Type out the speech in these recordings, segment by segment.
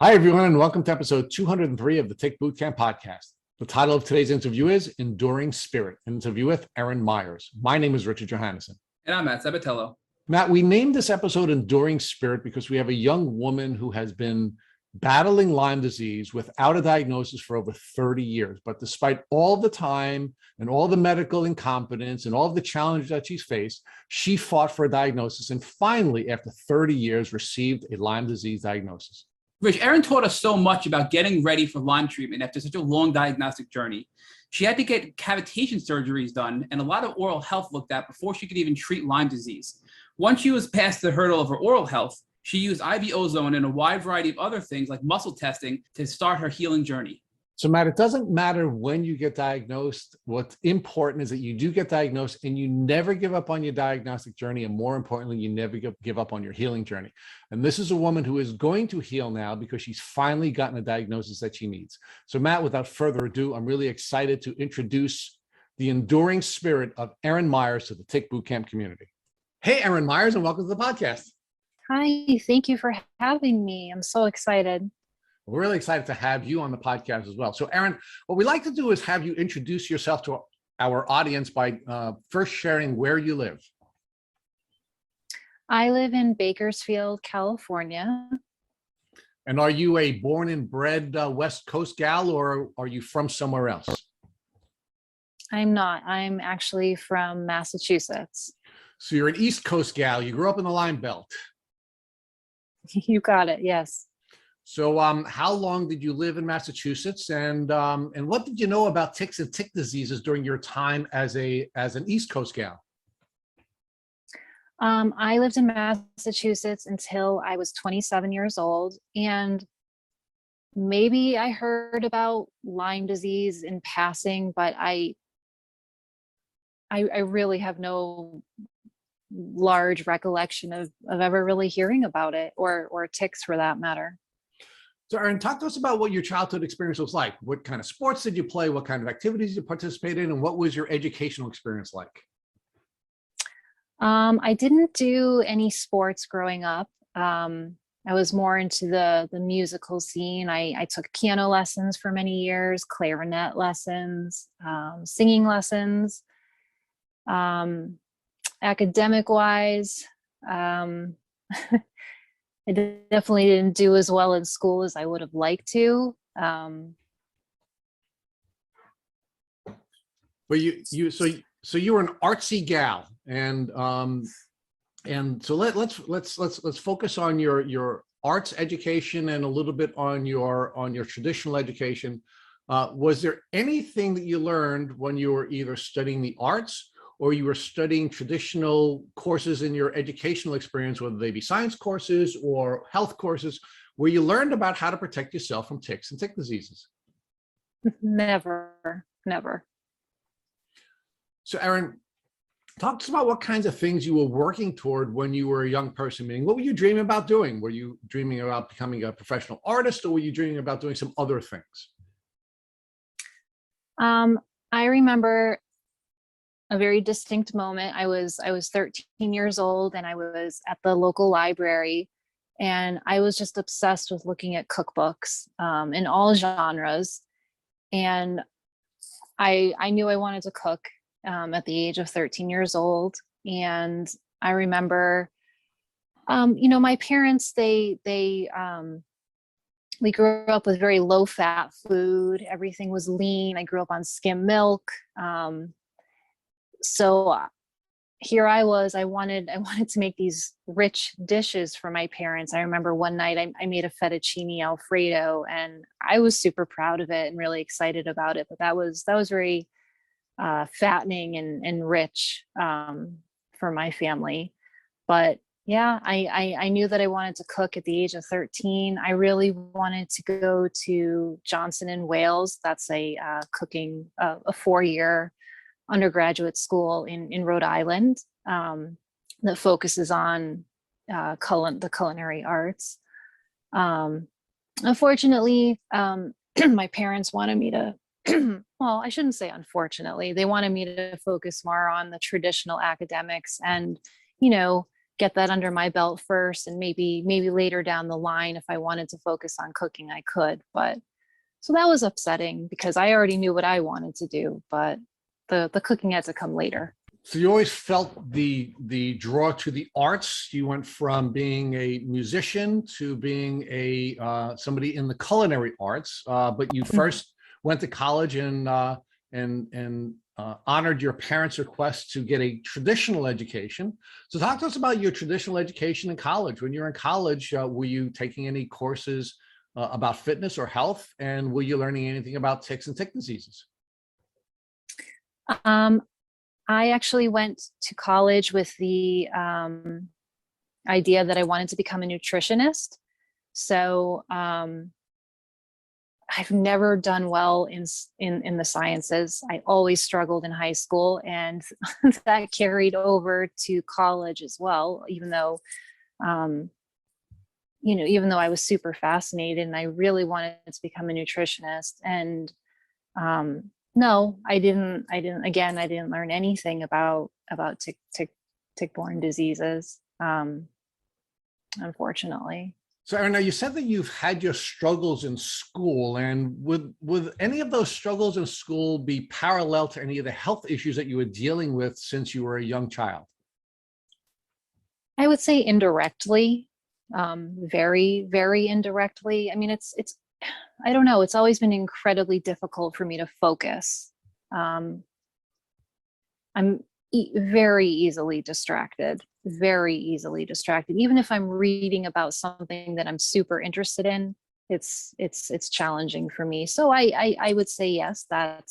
Hi, everyone, and welcome to episode 203 of the Tick Bootcamp podcast. The title of today's interview is Enduring Spirit, an interview with Erin Meyers. My name is Richard Johannesson. And I'm Matt Sabatello. Matt, we named this episode Enduring Spirit because we have a young woman who has been battling Lyme disease without a diagnosis for over 30 years. But despite all the time and all the medical incompetence and all of the challenges that she's faced, she fought for a diagnosis and finally, after 30 years, received a Lyme disease diagnosis. Rich, Erin taught us so much about getting ready for Lyme treatment after such a long diagnostic journey. She had to get cavitation surgeries done and a lot of oral health looked at before she could even treat Lyme disease. Once she was past the hurdle of her oral health, she used IV Ozone and a wide variety of other things like muscle testing to start her healing journey. So, Matt, it doesn't matter when you get diagnosed. What's important is that you do get diagnosed and you never give up on your diagnostic journey. And more importantly, you never give up on your healing journey. And this is a woman who is going to heal now because she's finally gotten a diagnosis that she needs. So, Matt, without further ado, I'm really excited to introduce the enduring spirit of Erin Meyers to the Tick Bootcamp community. Hey, Erin Meyers, and welcome to the podcast. Hi, thank you for having me. I'm so excited. We're really excited to have you on the podcast as well. So, Erin, what we like to do is have you introduce yourself to our audience by first sharing where you live. I live in Bakersfield, California. And are you a born and bred West Coast gal, or are you from somewhere else? I'm not. I'm actually from Massachusetts. So you're an East Coast gal. You grew up in the Lyme Belt. You got it. Yes. So how long did you live in Massachusetts, and what did you know about ticks and tick diseases during your time as an East Coast gal? I lived in Massachusetts until I was 27 years old, and maybe I heard about Lyme disease in passing, but I really have no large recollection of ever really hearing about it, or ticks for that matter. So, Erin, talk to us about what your childhood experience was like. What kind of sports did you play? What kind of activities did you participate in? And what was your educational experience like? I didn't do any sports growing up. I was more into the musical scene. I took piano lessons for many years, clarinet lessons, singing lessons. Academic-wise, I definitely didn't do as well in school as I would have liked to. But you were an artsy gal, and so let's focus on your arts education and a little bit on your traditional education. Was there anything that you learned when you were either studying the arts or you were studying traditional courses in your educational experience, whether they be science courses or health courses, where you learned about how to protect yourself from ticks and tick diseases? Never. So, Erin, talk to us about what kinds of things you were working toward when you were a young person. Meaning, what were you dreaming about doing? Were you dreaming about becoming a professional artist, or were you dreaming about doing some other things? I remember a very distinct moment. I was 13 years old, and I was at the local library, and I was just obsessed with looking at cookbooks in all genres. And I knew I wanted to cook at the age of 13 years old. And I remember, my parents, we grew up with very low fat food. Everything was lean. I grew up on skim milk. So here I was, I wanted to make these rich dishes for my parents. I remember one night I made a fettuccine Alfredo, and I was super proud of it and really excited about it. But that was very fattening and rich for my family. But yeah, I knew that I wanted to cook at the age of 13. I really wanted to go to Johnson in Wales. That's a 4-year undergraduate school in Rhode Island that focuses on the culinary arts. Unfortunately, my parents wanted me to, well, I shouldn't say unfortunately, they wanted me to focus more on the traditional academics and, get that under my belt first, and maybe later down the line, if I wanted to focus on cooking, I could. But so that was upsetting because I already knew what I wanted to do, but the cooking had to come later. So you always felt the draw to the arts. You went from being a musician to being a somebody in the culinary arts, but you first went to college and honored your parents' request to get a traditional education. So talk to us about your traditional education in college. When you were in college, were you taking any courses about fitness or health? And were you learning anything about ticks and tick diseases? I actually went to college with the idea that I wanted to become a nutritionist. So I've never done well in the sciences. I always struggled in high school, and that carried over to college as well, even though even though I was super fascinated and I really wanted to become a nutritionist. And no, I didn't learn anything about tick-borne diseases, unfortunately. So Erin, now you said that you've had your struggles in school, and would any of those struggles in school be parallel to any of the health issues that you were dealing with since you were a young child? I would say indirectly, very, very indirectly. I mean, it's I don't know. It's always been incredibly difficult for me to focus. I'm very easily distracted, very easily distracted. Even if I'm reading about something that I'm super interested in, it's challenging for me. So I would say yes, that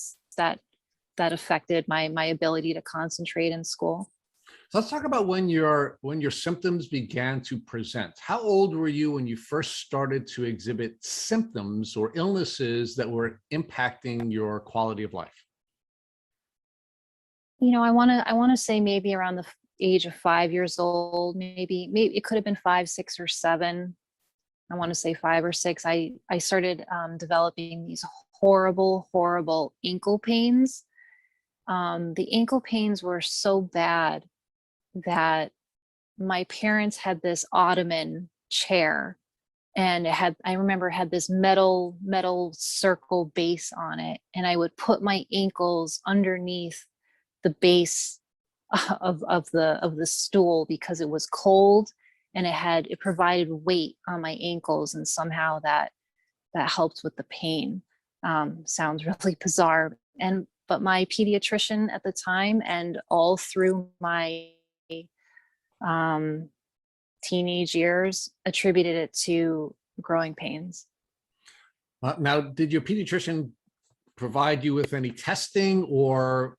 affected my ability to concentrate in school. So let's talk about when your symptoms began to present. How old were you when you first started to exhibit symptoms or illnesses that were impacting your quality of life? I want to say maybe around the age of 5 years old, maybe it could have been 5, 6, or 7. I want to say 5 or 6. I started developing these horrible ankle pains. The ankle pains were so bad that my parents had this ottoman chair, and I remember it had this metal circle base on it, and I would put my ankles underneath the base of the stool because it was cold, and it provided weight on my ankles, and somehow that helped with the pain. Sounds really bizarre. But my pediatrician at the time and all through my teenage years attributed it to growing pains. Now, did your pediatrician provide you with any testing or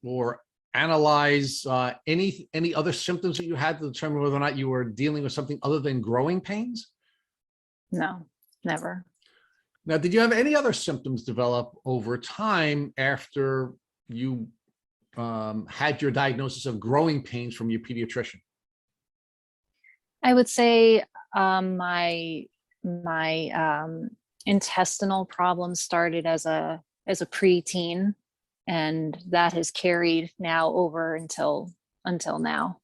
analyze any other symptoms that you had to determine whether or not you were dealing with something other than growing pains? No, never. Now, did you have any other symptoms develop over time after you had your diagnosis of growing pains from your pediatrician? I would say my intestinal problems started as a preteen, and that has carried now over until now.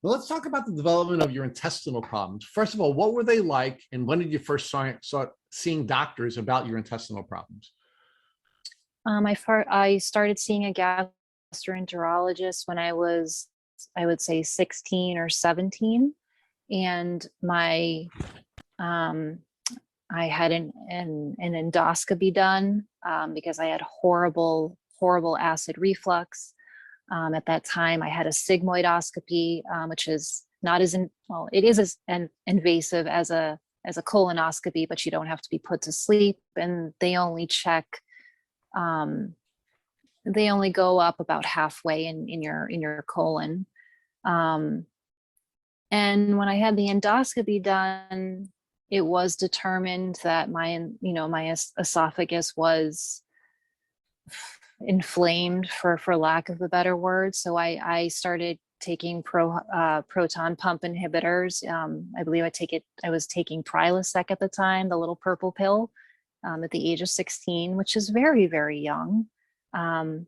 Well, let's talk about the development of your intestinal problems. First of all, what were they like, and when did you first start seeing doctors about your intestinal problems? I started seeing a gastroenterologist when I was, I would say, 16 or 17, and I had an endoscopy done because I had horrible acid reflux. At that time, I had a sigmoidoscopy, which is not as it is as invasive as a colonoscopy, but you don't have to be put to sleep, and they only go up about halfway in your colon. And when I had the endoscopy done, it was determined that my esophagus was inflamed, for lack of a better word. So I started taking proton pump inhibitors. I believe I was taking Prilosec at the time, the little purple pill, at the age of 16, which is very, very young. And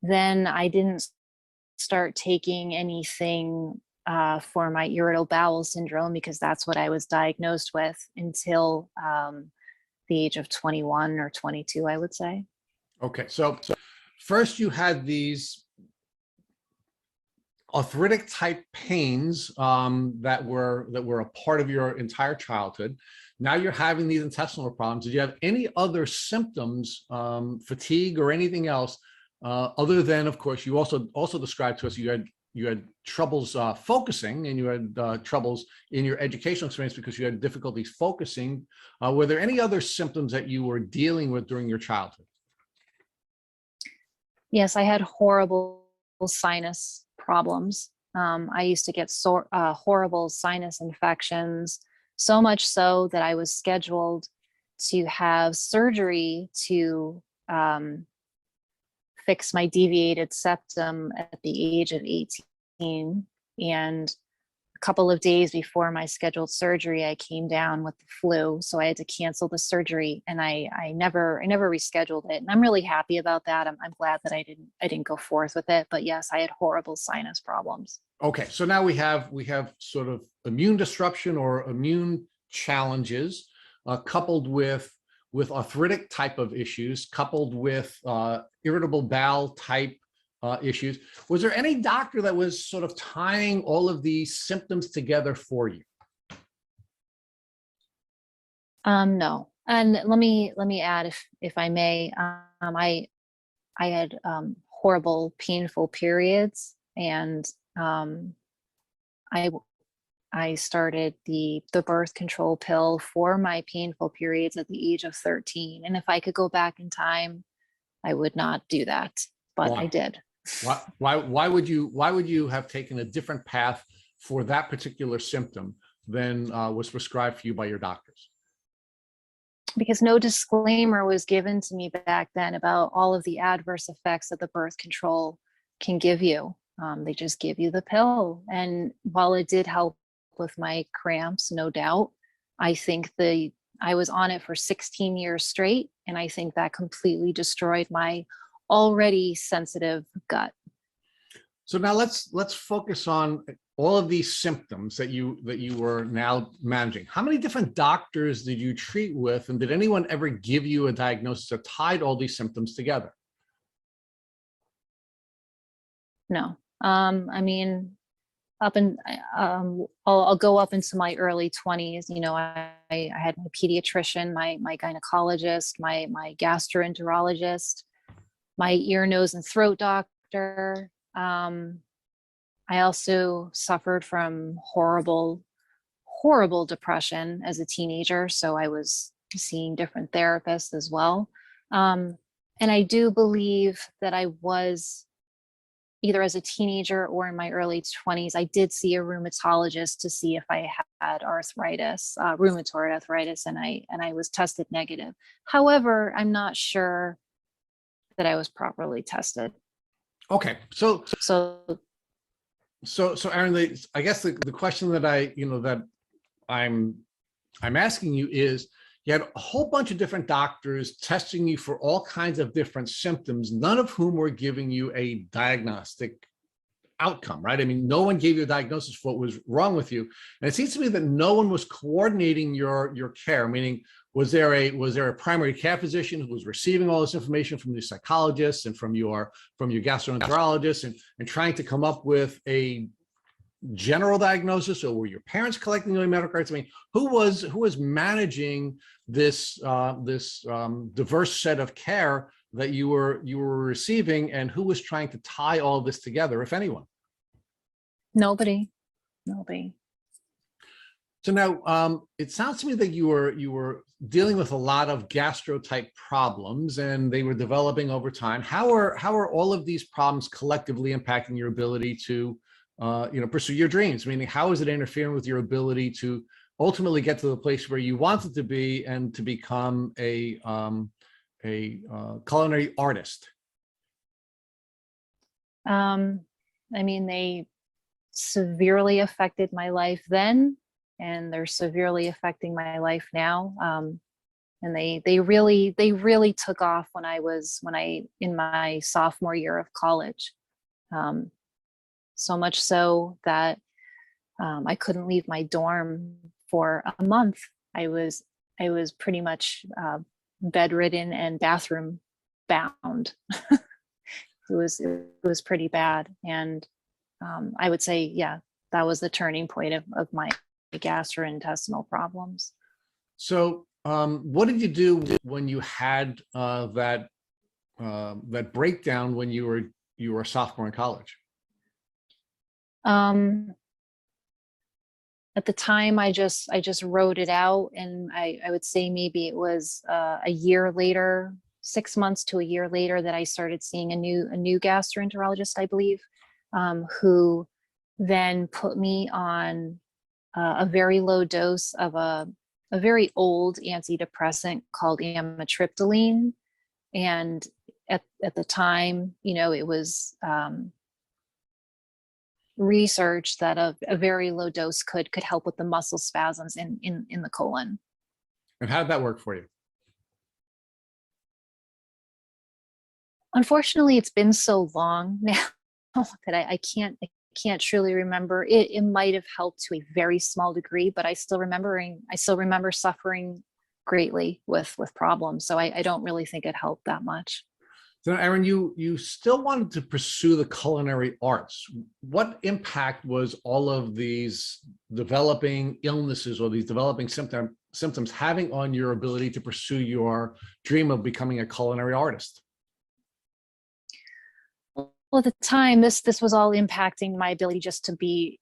then I didn't start taking anything for my irritable bowel syndrome, because that's what I was diagnosed with, until the age of 21 or 22, I would say. Okay, so first you had these arthritic type pains that were a part of your entire childhood. Now you're having these intestinal problems. Did you have any other symptoms, fatigue or anything else, other than, of course, you also described to us you had troubles focusing, and you had troubles in your educational experience because you had difficulties focusing. Were there any other symptoms that you were dealing with during your childhood? Yes, I had horrible sinus problems. I used to get horrible sinus infections, so much so that I was scheduled to have surgery to fix my deviated septum at the age of 18. And a couple of days before my scheduled surgery, I came down with the flu. So I had to cancel the surgery, and I never rescheduled it. And I'm really happy about that. I'm glad that I didn't go forth with it. But yes, I had horrible sinus problems. Okay, so now we have sort of immune disruption or immune challenges, coupled with arthritic type of issues, coupled with irritable bowel type issues. Was there any doctor that was sort of tying all of these symptoms together for you? No. And let me add, if I may, I had horrible, painful periods, and I started the birth control pill for my painful periods at the age of 13. And if I could go back in time, I would not do that, but Why? I did. Why would you have taken a different path for that particular symptom than was prescribed for you by your doctors? Because no disclaimer was given to me back then about all of the adverse effects that the birth control can give you. They just give you the pill. And while it did help with my cramps, no doubt, I think I was on it for 16 years straight. And I think that completely destroyed my already sensitive gut. So now let's focus on all of these symptoms that you were now managing. How many different doctors did you treat with, and did anyone ever give you a diagnosis or tied all these symptoms together? No. I mean, I'll go up into my early 20s. You know, I had my pediatrician, my gynecologist, my gastroenterologist, my ear, nose, and throat doctor. I also suffered from horrible depression as a teenager, so I was seeing different therapists as well. And I do believe that I was, either as a teenager or in my early 20s, I did see a rheumatologist to see if I had arthritis, rheumatoid arthritis, and I was tested negative. However, I'm not sure that I was properly tested. Okay, so Erin, I guess the question that I'm asking you is, you had a whole bunch of different doctors testing you for all kinds of different symptoms, none of whom were giving you a diagnostic outcome, right? I mean, no one gave you a diagnosis for what was wrong with you. And it seems to me that no one was coordinating your care, meaning was there a primary care physician who was receiving all this information from the psychologists and from your gastroenterologist and trying to come up with a general diagnosis, or were your parents collecting your medical records? I mean, who was managing this diverse set of care that you were receiving, and who was trying to tie all of this together, if anyone? Nobody. So now it sounds to me that you were dealing with a lot of gastro type problems, and they were developing over time. How are all of these problems collectively impacting your ability to pursue your dreams? Meaning, how is it interfering with your ability to ultimately get to the place where you wanted to be and to become a culinary artist? I mean, they severely affected my life then, and they're severely affecting my life now. And they really took off when I in my sophomore year of college. so much so that I couldn't leave my dorm for a month. I was pretty much bedridden and bathroom bound. It was pretty bad, and I would say, yeah, that was the turning point of my gastrointestinal problems. So, what did you do when you had that breakdown when you were a sophomore in college? At the time, I just wrote it out, and I would say maybe it was a year later, 6 months to a year later, that I started seeing a new gastroenterologist, I believe, who then put me on a very low dose of a very old antidepressant called amitriptyline. And at the time, it was research that a very low dose could help with the muscle spasms in the colon. And how did that work for you? Unfortunately, it's been so long now that I can't truly remember. It might have helped to a very small degree, but I still remember suffering greatly with problems. So I don't really think it helped that much. So, Erin, you still wanted to pursue the culinary arts. What impact was all of these developing illnesses or these developing symptoms having on your ability to pursue your dream of becoming a culinary artist? Well, at the time, this was all impacting my ability just to be,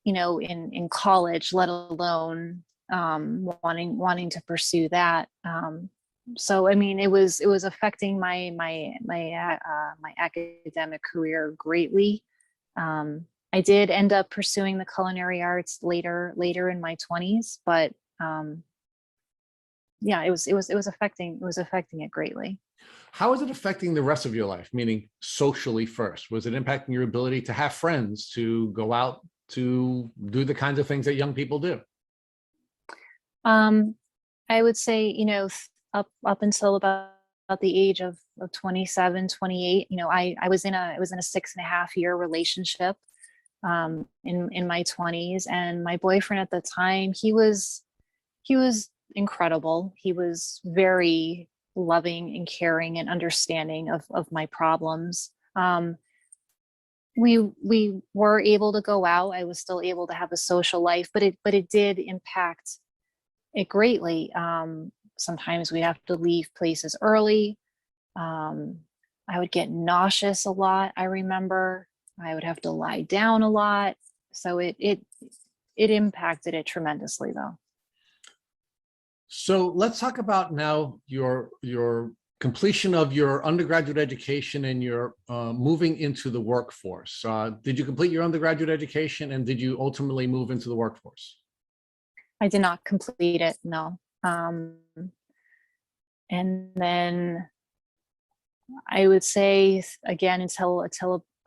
in college, let alone wanting to pursue that. So I mean, it was affecting my academic career greatly. I did end up pursuing the culinary arts later in my 20s, but yeah, it was affecting it greatly. How is it affecting the rest of your life? Meaning socially first, was it impacting your ability to have friends, to go out, to do the kinds of things that young people do? I would say, up until about the age of 27, 28, I was in a 6.5-year relationship in my 20s, and my boyfriend at the time, he was incredible. He was very loving and caring and understanding of my problems. We were able to go out. I was still able to have a social life, but it did impact it greatly. Sometimes we have to leave places early. I would get nauseous a lot. I remember I would have to lie down a lot. So it impacted it tremendously, though. So let's talk about now your completion of your undergraduate education and your moving into the workforce. Did you complete your undergraduate education, and did you ultimately move into the workforce? I did not complete it, no. And then I would say, again, until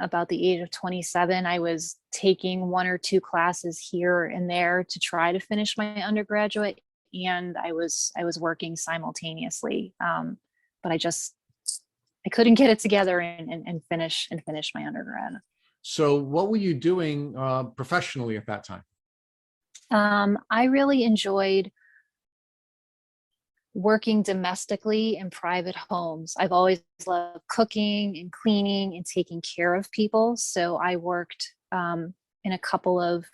about the age of 27, I was taking 1 or 2 classes here and there to try to finish my undergraduate, and I was working simultaneously. But I couldn't get it together and finish my undergrad. So what were you doing professionally at that time? I really enjoyed working domestically in private homes. I've always loved cooking and cleaning and taking care of people. So I worked in a couple of,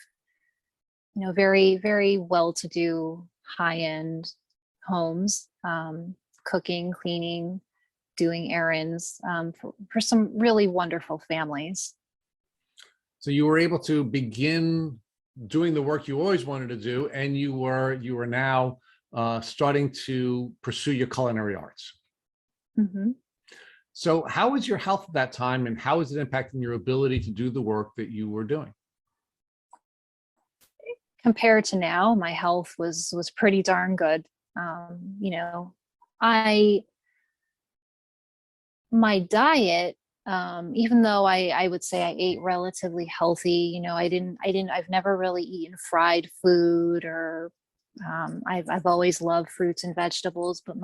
very, very well-to-do, high-end homes, cooking, cleaning, doing errands for some really wonderful families. So you were able to begin doing the work you always wanted to do, and you were now starting to pursue your culinary arts. Mm-hmm. So how was your health at that time, and how is it impacting your ability to do the work that you were doing? Compared to now, my health was pretty darn good. My diet, even though I would say I ate relatively healthy, I've never really eaten fried food, or I've always loved fruits and vegetables, but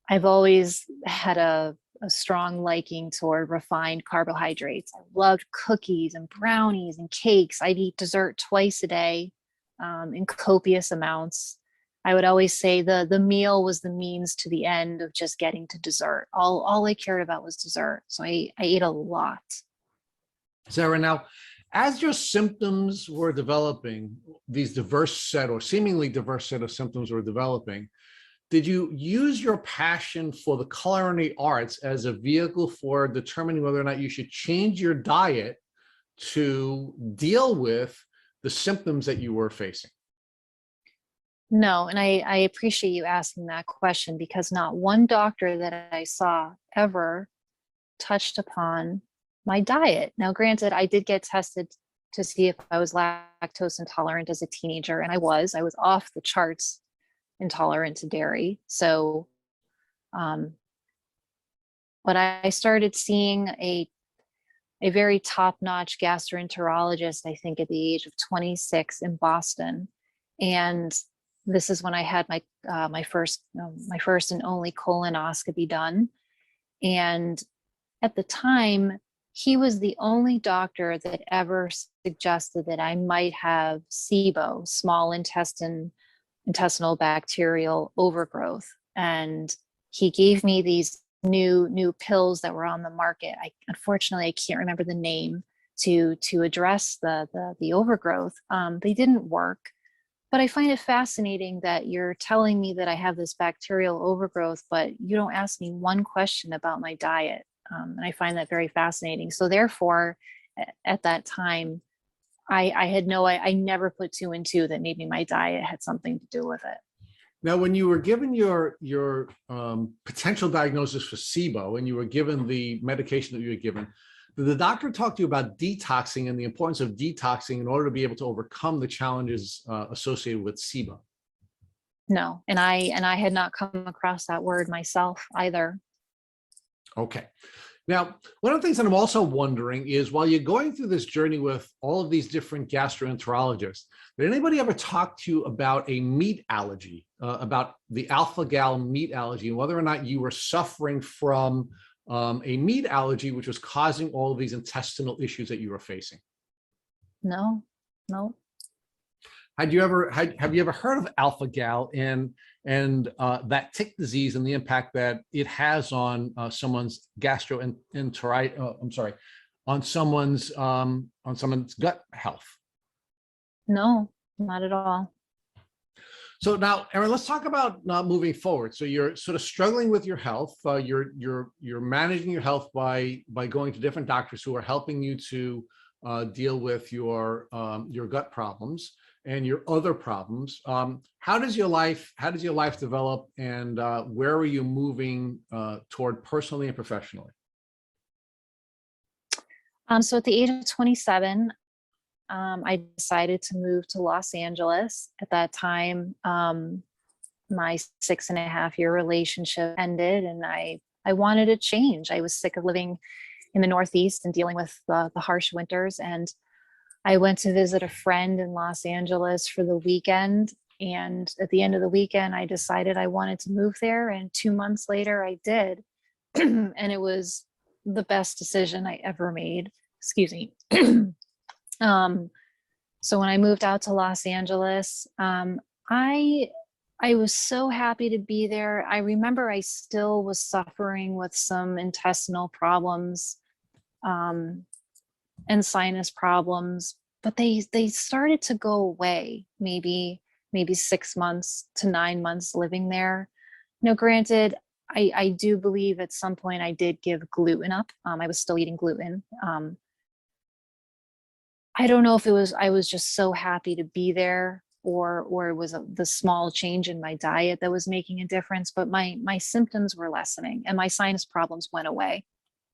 I've always had a a strong liking toward refined carbohydrates. I loved cookies and brownies and cakes. I'd eat dessert twice a day in copious amounts. I would always say the meal was the means to the end of just getting to dessert. All I cared about was dessert. So I ate a lot. Sarah, now, as your symptoms were developing, these diverse set or seemingly diverse set of symptoms were developing, did you use your passion for the culinary arts as a vehicle for determining whether or not you should change your diet to deal with the symptoms that you were facing? No, and I appreciate you asking that question, because not one doctor that I saw ever touched upon my diet. Now, granted, I did get tested to see if I was lactose intolerant as a teenager, and I was off the charts intolerant to dairy. So, but I started seeing a very top-notch gastroenterologist, I think at the age of 26 in Boston. And this is when I had my first and only colonoscopy done. And at the time, he was the only doctor that ever suggested that I might have SIBO, small intestinal bacterial overgrowth. And he gave me these new pills that were on the market. Unfortunately, I can't remember the name to address the overgrowth. They didn't work. But I find it fascinating that you're telling me that I have this bacterial overgrowth, but you don't ask me one question about my diet. And I find that very fascinating. So therefore, at that time, I never put two and two that maybe my diet had something to do with it. Now, when you were given your potential diagnosis for SIBO and you were given the medication that you were given, did the doctor talk to you about detoxing and the importance of detoxing in order to be able to overcome the challenges associated with SIBO? No, and I had not come across that word myself either. Okay. Now, one of the things that I'm also wondering is, while you're going through this journey with all of these different gastroenterologists, did anybody ever talk to you about a meat allergy, about the alpha-gal meat allergy, and whether or not you were suffering from a meat allergy, which was causing all of these intestinal issues that you were facing? No. Have you ever heard of alpha-gal and that tick disease and the impact that it has on someone's on someone's gut health? No, not at all. So now, Erin, let's talk about moving forward. So you're sort of struggling with your health. You're managing your health by going to different doctors who are helping you to deal with your gut problems and your other problems. How does your life develop, and where are you moving toward personally and professionally? So at the age of 27, I decided to move to Los Angeles. At that time, my 6.5-year relationship ended, and I wanted a change. I was sick of living in the Northeast and dealing with the harsh winters. And I went to visit a friend in Los Angeles for the weekend. And at the end of the weekend, I decided I wanted to move there. And 2 months later, I did. And it was the best decision I ever made. Excuse me. So when I moved out to Los Angeles, I was so happy to be there. I remember I still was suffering with some intestinal problems, and sinus problems, but they started to go away maybe 6 months to 9 months living there. Now, granted, I do believe at some point I did give gluten up. I was still eating gluten. I don't know if I was just so happy to be there, or it was the small change in my diet that was making a difference, but my symptoms were lessening and my sinus problems went away.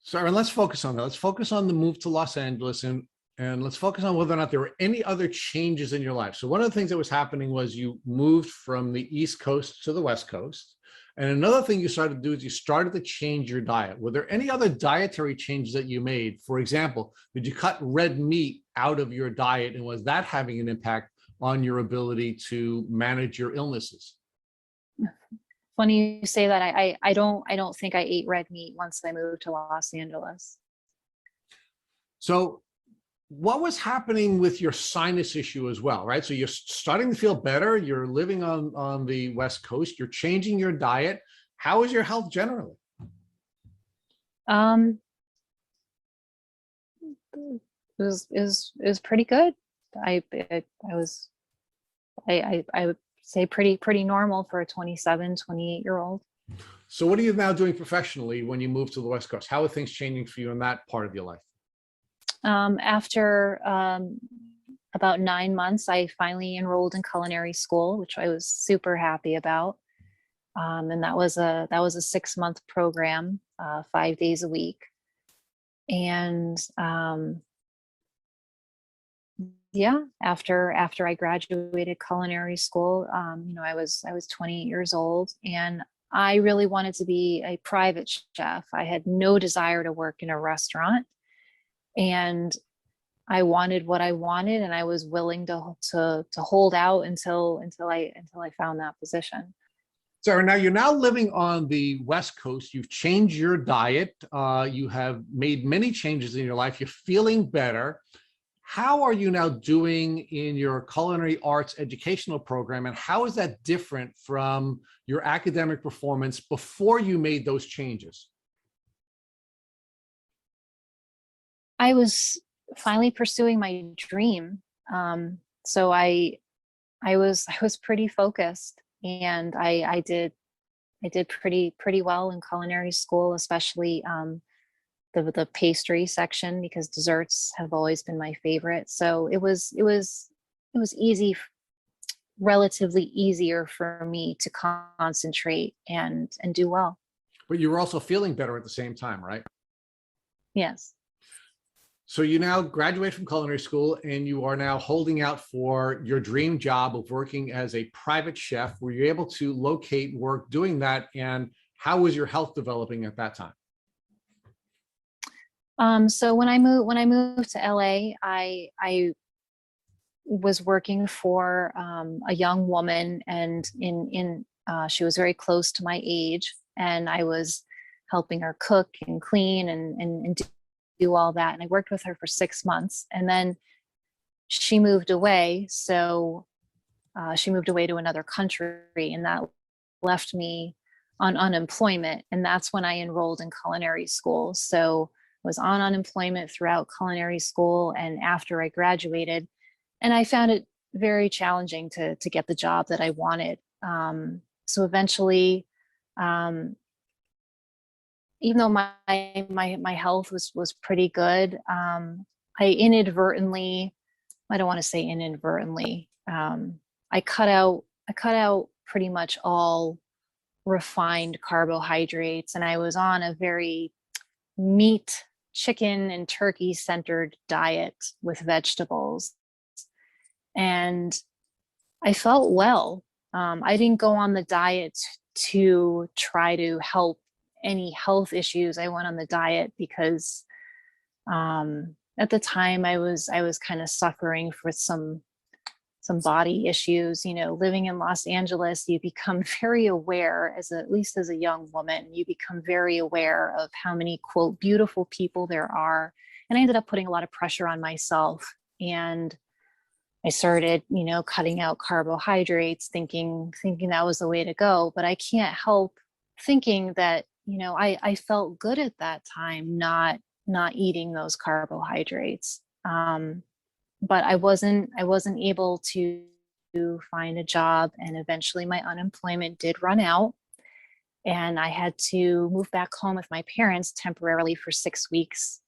So, Erin, let's focus on that. Let's focus on the move to Los Angeles, and let's focus on whether or not there were any other changes in your life. So one of the things that was happening was you moved from the East Coast to the West Coast. And another thing you started to do is you started to change your diet. Were there any other dietary changes that you made? For example, did you cut red meat out of your diet, and was that having an impact on your ability to manage your illnesses? Funny you say that. I don't think I ate red meat once I moved to Los Angeles. So what was happening with your sinus issue as well, right? So you're starting to feel better. You're living on the West Coast. You're changing your diet. How is your health generally? Um, it was pretty good. I would say pretty normal for a 27, 28-year-old. So what are you now doing professionally when you move to the West Coast? How are things changing for you in that part of your life? After about 9 months, I finally enrolled in culinary school, which I was super happy about. And that was a 6-month program, 5 days a week. And yeah, after I graduated culinary school, I was 28 years old, and I really wanted to be a private chef. I had no desire to work in a restaurant, and I wanted what I wanted, and I was willing to hold out until I found that position. So now you're now living on the West Coast. You've changed your diet. You have made many changes in your life. You're feeling better. How are you now doing in your culinary arts educational program, and how is that different from your academic performance before you made those changes? I was finally pursuing my dream. So I was pretty focused, and I did pretty well in culinary school, especially the pastry section, because desserts have always been my favorite. So it was easy, relatively easier for me to concentrate and do well. But you were also feeling better at the same time, right? Yes. So you now graduate from culinary school, and you are now holding out for your dream job of working as a private chef. Were you able to locate work doing that? And how was your health developing at that time? So when I moved to LA, I was working for a young woman, and she was very close to my age, and I was helping her cook and clean and do all that. And I worked with her for 6 months, and then she moved away. So she moved away to another country, and that left me on unemployment. And that's when I enrolled in culinary school. So I was on unemployment throughout culinary school and after I graduated, and I found it very challenging to get the job that I wanted. So eventually, even though my health was pretty good, I inadvertently, I don't want to say inadvertently, I cut out pretty much all refined carbohydrates, and I was on a very meat, chicken, and turkey centered diet with vegetables. And I felt well. I didn't go on the diet to try to help any health issues. I went on the diet because at the time I was kind of suffering for some body issues. Living in Los Angeles, you become very aware, at least as a young woman, you become very aware of how many, quote, beautiful people there are. And I ended up putting a lot of pressure on myself, and I started, cutting out carbohydrates, thinking that was the way to go. But I can't help thinking that, I felt good at that time, not eating those carbohydrates. But I wasn't able to find a job, and eventually my unemployment did run out, and I had to move back home with my parents temporarily for 6 weeks.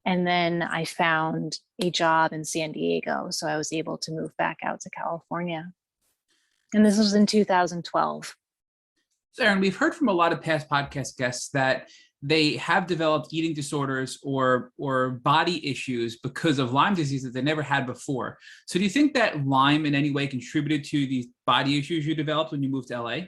And then I found a job in San Diego, so I was able to move back out to California. And this was in 2012. So Erin, we've heard from a lot of past podcast guests that they have developed eating disorders or body issues because of Lyme disease that they never had before. So do you think that Lyme in any way contributed to these body issues you developed when you moved to LA?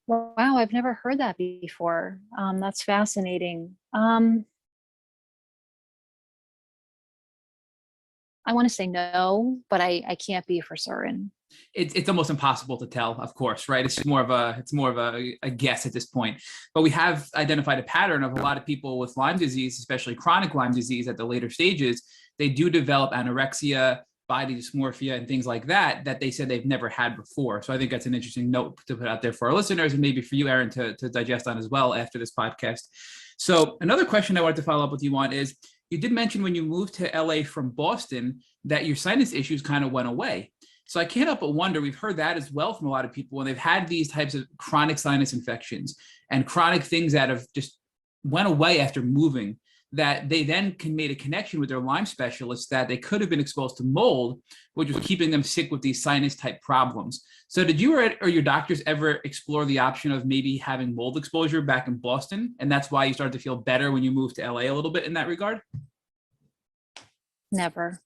Wow, I've never heard that before. That's fascinating. I want to say no, but I can't be for certain. It's almost impossible to tell, of course, right? It's more of a guess at this point. But we have identified a pattern of a lot of people with Lyme disease, especially chronic Lyme disease at the later stages. They do develop anorexia, body dysmorphia, and things like that they said they've never had before. So I think that's an interesting note to put out there for our listeners, and maybe for you, Erin, to digest on as well after this podcast. So another question I wanted to follow up with you on is, you did mention when you moved to LA from Boston that your sinus issues kind of went away. So I can't help but wonder, we've heard that as well from a lot of people when they've had these types of chronic sinus infections and chronic things that have just went away after moving, that they then made a connection with their Lyme specialist that they could have been exposed to mold, which was keeping them sick with these sinus type problems. So did you or your doctors ever explore the option of maybe having mold exposure back in Boston? And that's why you started to feel better when you moved to LA a little bit in that regard? Never.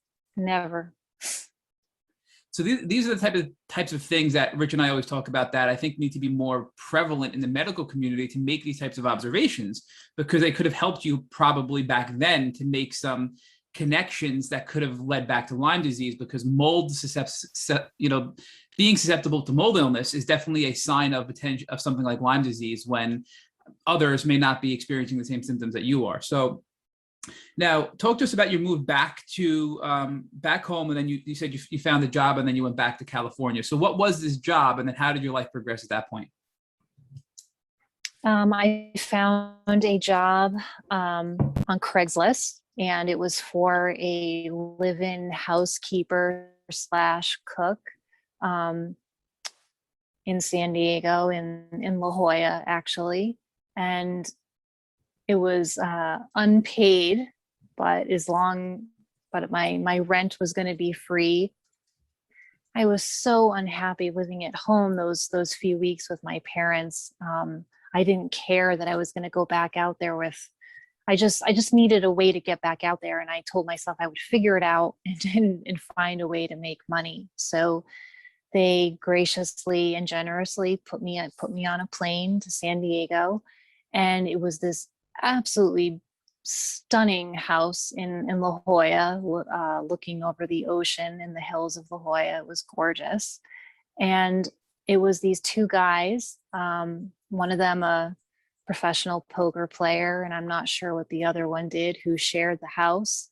So these are the types of things that Rich and I always talk about that I think need to be more prevalent in the medical community to make these types of observations, because they could have helped you probably back then to make some connections that could have led back to Lyme disease, because mold, being susceptible to mold illness is definitely a sign of potential of something like Lyme disease when others may not be experiencing the same symptoms that you are. So now, talk to us about your move back to back home, and then you said you found a job, and then you went back to California. So what was this job, and then how did your life progress at that point? I found a job on Craigslist, and it was for a live-in housekeeper / cook in San Diego, in La Jolla, actually. And it was unpaid, but my rent was going to be free. I was so unhappy living at home those few weeks with my parents. I didn't care that I was going to go back out there I just needed a way to get back out there. And I told myself I would figure it out and find a way to make money. So they graciously and generously put me on a plane to San Diego. And it was this absolutely stunning house in La Jolla, looking over the ocean in the hills of La Jolla. It was gorgeous. And it was these two guys, one of them a professional poker player, and I'm not sure what the other one did, who shared the house.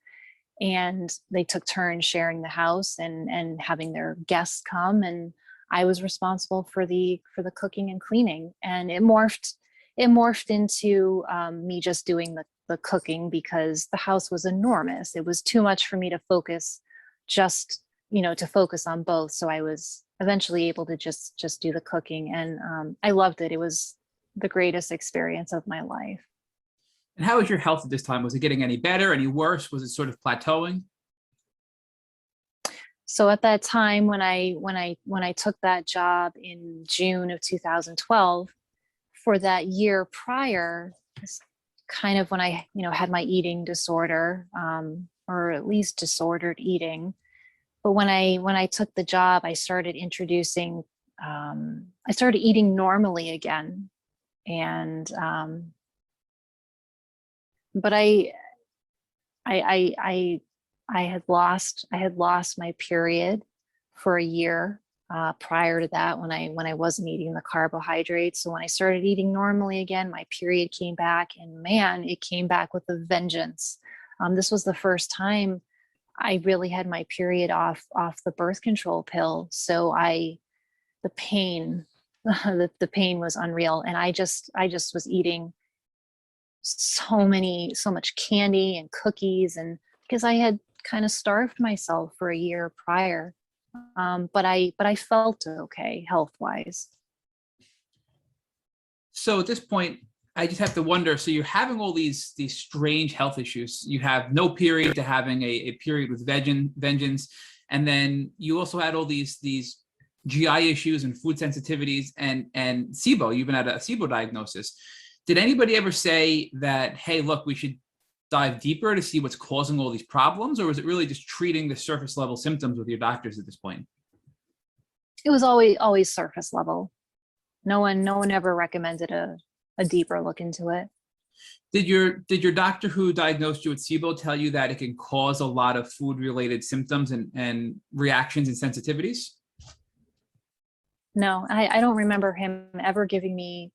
And they took turns sharing the house and having their guests come. And I was responsible for the cooking and cleaning. And it morphed into me just doing the cooking, because the house was enormous. It was too much for me to focus on both. So I was eventually able to just do the cooking, and I loved it. It was the greatest experience of my life. And how was your health at this time? Was it getting any better, any worse? Was it sort of plateauing? So at that time, when I took that job in June of 2012, for that year prior, kind of when I, had my eating disorder, or at least disordered eating. But when I took the job, I started introducing, I started eating normally again. And, but I had lost my period for a year. Prior to that, when I wasn't eating the carbohydrates. So when I started eating normally again, my period came back, and man, it came back with a vengeance. This was the first time I really had my period off the birth control pill. So the pain was unreal. And I just was eating so much candy and cookies, and because I had kind of starved myself for a year prior. But I felt okay health-wise. So at this point, I just have to wonder, so you're having all these strange health issues. You have no period to having a period with vengeance. And then you also had all these GI issues and food sensitivities and SIBO. You've been at a SIBO diagnosis. Did anybody ever say that, hey, look, we should dive deeper to see what's causing all these problems, or was it really just treating the surface level symptoms with your doctors at this point? It was always surface level. No one ever recommended a deeper look into it. Did your doctor who diagnosed you with SIBO tell you that it can cause a lot of food related symptoms and reactions and sensitivities? No, I don't remember him ever giving me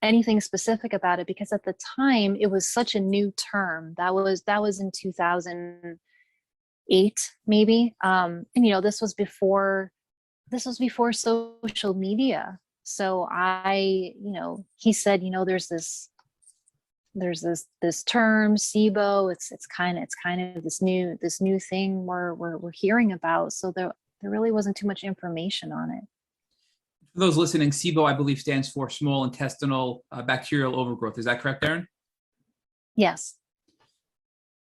anything specific about it, because at the time it was such a new term. That was in 2008, maybe. And this was before social media. So he said, there's this term SIBO. It's kind of this new thing we're hearing about. So there really wasn't too much information on it. For those listening, SIBO, I believe, stands for small intestinal bacterial overgrowth. Is that correct, Erin? Yes.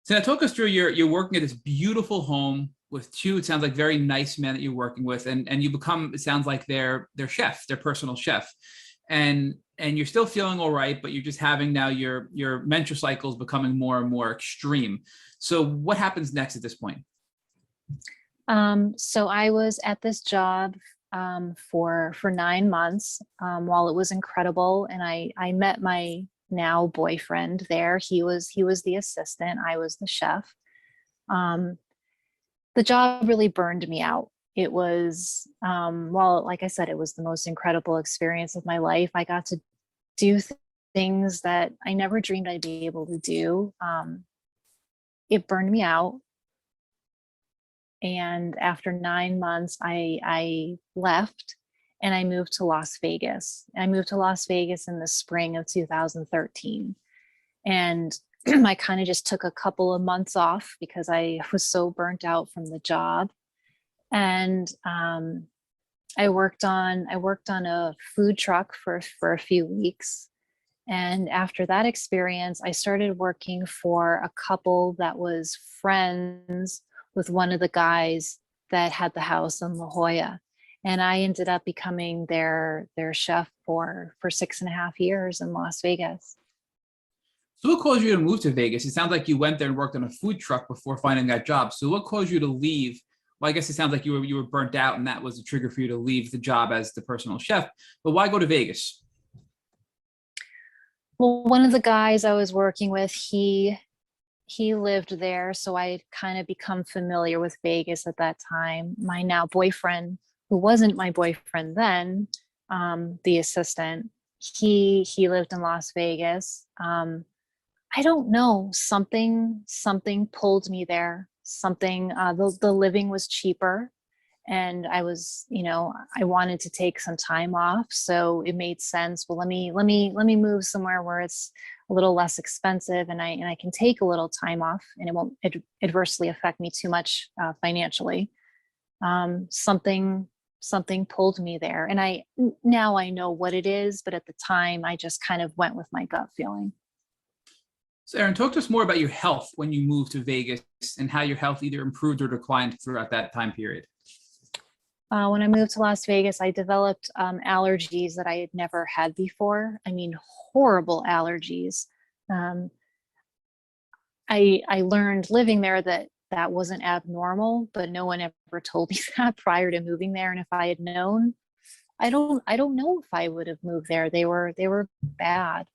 So now talk us through, you're working at this beautiful home with two, it sounds like, very nice men that you're working with, and you become, it sounds like, their chef, their personal chef. And you're still feeling all right, but you're just having now your menstrual cycles becoming more and more extreme. So what happens next at this point? So I was at this job for 9 months, while it was incredible. And I met my now boyfriend there. He was the assistant. I was the chef. The job really burned me out. It was, well, like I said, it was the most incredible experience of my life. I got to do things that I never dreamed I'd be able to do. It burned me out. And after 9 months, I left and I moved to Las Vegas. I moved to Las Vegas in the spring of 2013. And I kind of just took a couple of months off because I was so burnt out from the job. And I worked on a food truck for a few weeks. And after that experience, I started working for a couple that was friends with one of the guys that had the house in La Jolla. And I ended up becoming their chef for 6.5 years in Las Vegas. So what caused you to move to Vegas? It sounds like you went there and worked on a food truck before finding that job. So what caused you to leave? Well, I guess it sounds like you were burnt out, and that was the trigger for you to leave the job as the personal chef. But why go to Vegas? Well, one of the guys I was working with, he lived there, so I had kind of become familiar with Vegas at that time. My now boyfriend, who wasn't my boyfriend then, the assistant, he lived in Las Vegas. I don't know, something pulled me there. The living was cheaper, and I wanted to take some time off, so it made sense. Well, let me move somewhere where it's a little less expensive, and I can take a little time off, and it won't adversely affect me too much financially. Something pulled me there, and now I know what it is, but at the time I just kind of went with my gut feeling. So Erin, talk to us more about your health when you moved to Vegas and how your health either improved or declined throughout that time period. When I moved to Las Vegas, I developed allergies that I had never had before. I mean, horrible allergies. I learned living there that wasn't abnormal, but no one ever told me that prior to moving there. And if I had known, I don't know if I would have moved there. They were bad.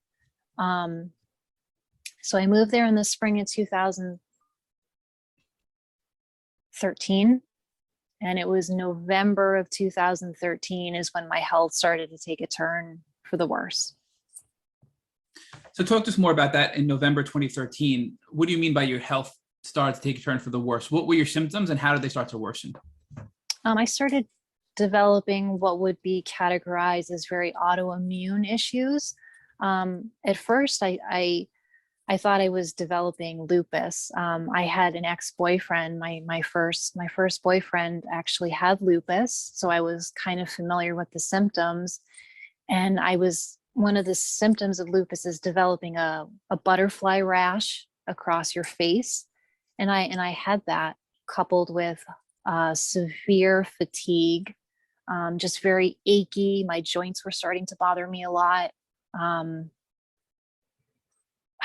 So I moved there in the spring of 2013. And it was November of 2013 is when my health started to take a turn for the worse. So talk to us more about that in November 2013. What do you mean by your health started to take a turn for the worse? What were your symptoms and how did they start to worsen? I started developing what would be categorized as very autoimmune issues. At first, I thought I was developing lupus. I had an ex-boyfriend. My first boyfriend actually had lupus, so I was kind of familiar with the symptoms. And one of the symptoms of lupus is developing a butterfly rash across your face, and I had that coupled with severe fatigue, just very achy. My joints were starting to bother me a lot.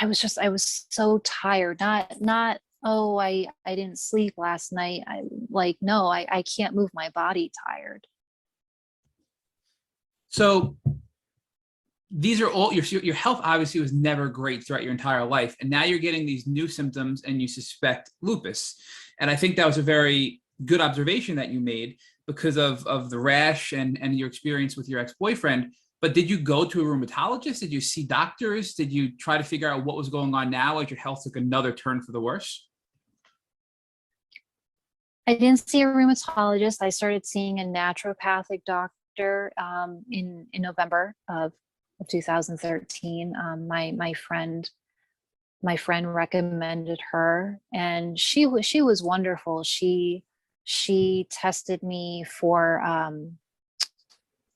I was so tired, not, oh, I didn't sleep last night. No, I can't move my body tired. So these are all, your health obviously was never great throughout your entire life. And now you're getting these new symptoms and you suspect lupus. And I think that was a very good observation that you made. because of the rash and your experience with your ex-boyfriend. But did you go to a rheumatologist? Did you see doctors? Did you try to figure out what was going on now as your health took another turn for the worse? I didn't see a rheumatologist. I started seeing a naturopathic doctor in November of 2013. My friend recommended her, and she was wonderful. She tested me for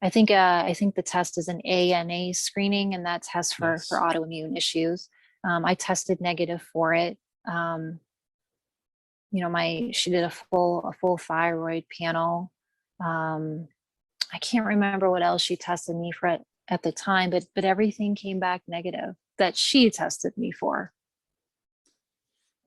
I think the test is an ANA screening, and that tests for Yes. autoimmune issues. I tested negative for it. She did a full thyroid panel. I can't remember what else she tested me for at the time, but everything came back negative that she tested me for.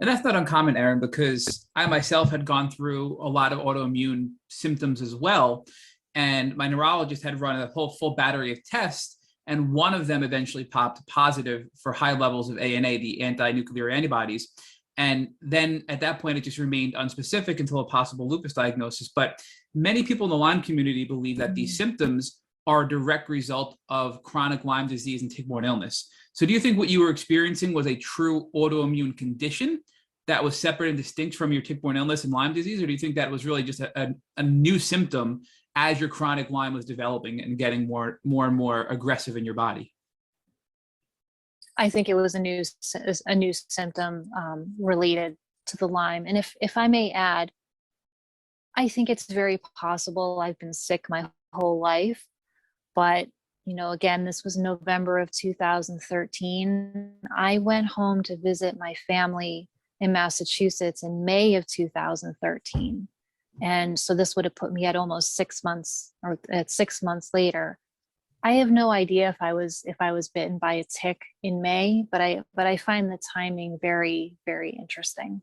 And that's not uncommon, Erin, because I myself had gone through a lot of autoimmune symptoms as well. And my neurologist had run a whole full battery of tests. And one of them eventually popped positive for high levels of ANA, the anti-nuclear antibodies. And then at that point, it just remained unspecific until a possible lupus diagnosis. But many people in the Lyme community believe that these symptoms are a direct result of chronic Lyme disease and tick-borne illness. So do you think what you were experiencing was a true autoimmune condition that was separate and distinct from your tick-borne illness and Lyme disease? Or do you think that was really just a new symptom as your chronic Lyme was developing and getting more and more aggressive in your body? I think it was a new symptom related to the Lyme. And if I may add, I think it's very possible I've been sick my whole life, but again, this was November of 2013. I went home to visit my family in Massachusetts in May of 2013. And so this would have put me at almost 6 months, or at 6 months later. I have no idea if I was bitten by a tick in May, but I find the timing very, very interesting.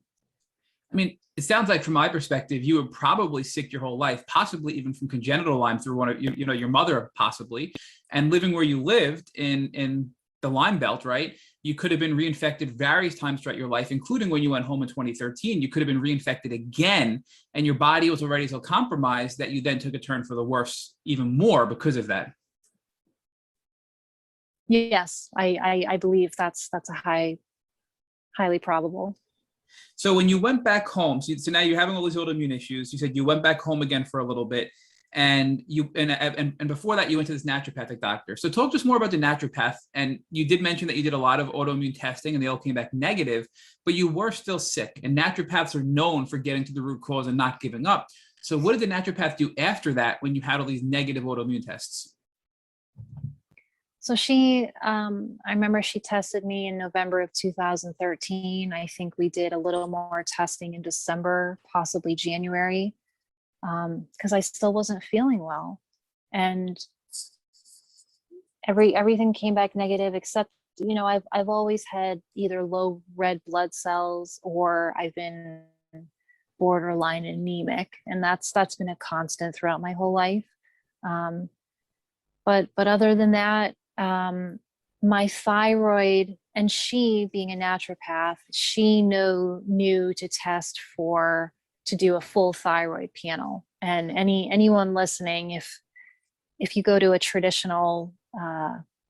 I mean, it sounds like from my perspective, you were probably sick your whole life, possibly even from congenital Lyme through one of your mother, possibly, and living where you lived in the Lyme belt, right? You could have been reinfected various times throughout your life, including when you went home in 2013. You could have been reinfected again, and your body was already so compromised that you then took a turn for the worse even more because of that. Yes, I believe that's highly probable. So when you went back home, so now you're having all these autoimmune issues. You said you went back home again for a little bit, and before that you went to this naturopathic doctor. So talk just more about the naturopath. And you did mention that you did a lot of autoimmune testing and they all came back negative, but you were still sick. And naturopaths are known for getting to the root cause and not giving up. So what did the naturopath do after that when you had all these negative autoimmune tests? So I remember she tested me in November of 2013. I think we did a little more testing in December, possibly January, because I still wasn't feeling well. And everything came back negative, except, I've always had either low red blood cells or I've been borderline anemic. And that's been a constant throughout my whole life. But other than that, my thyroid, and she being a naturopath, she knew to do a full thyroid panel. And anyone listening, if you go to a traditional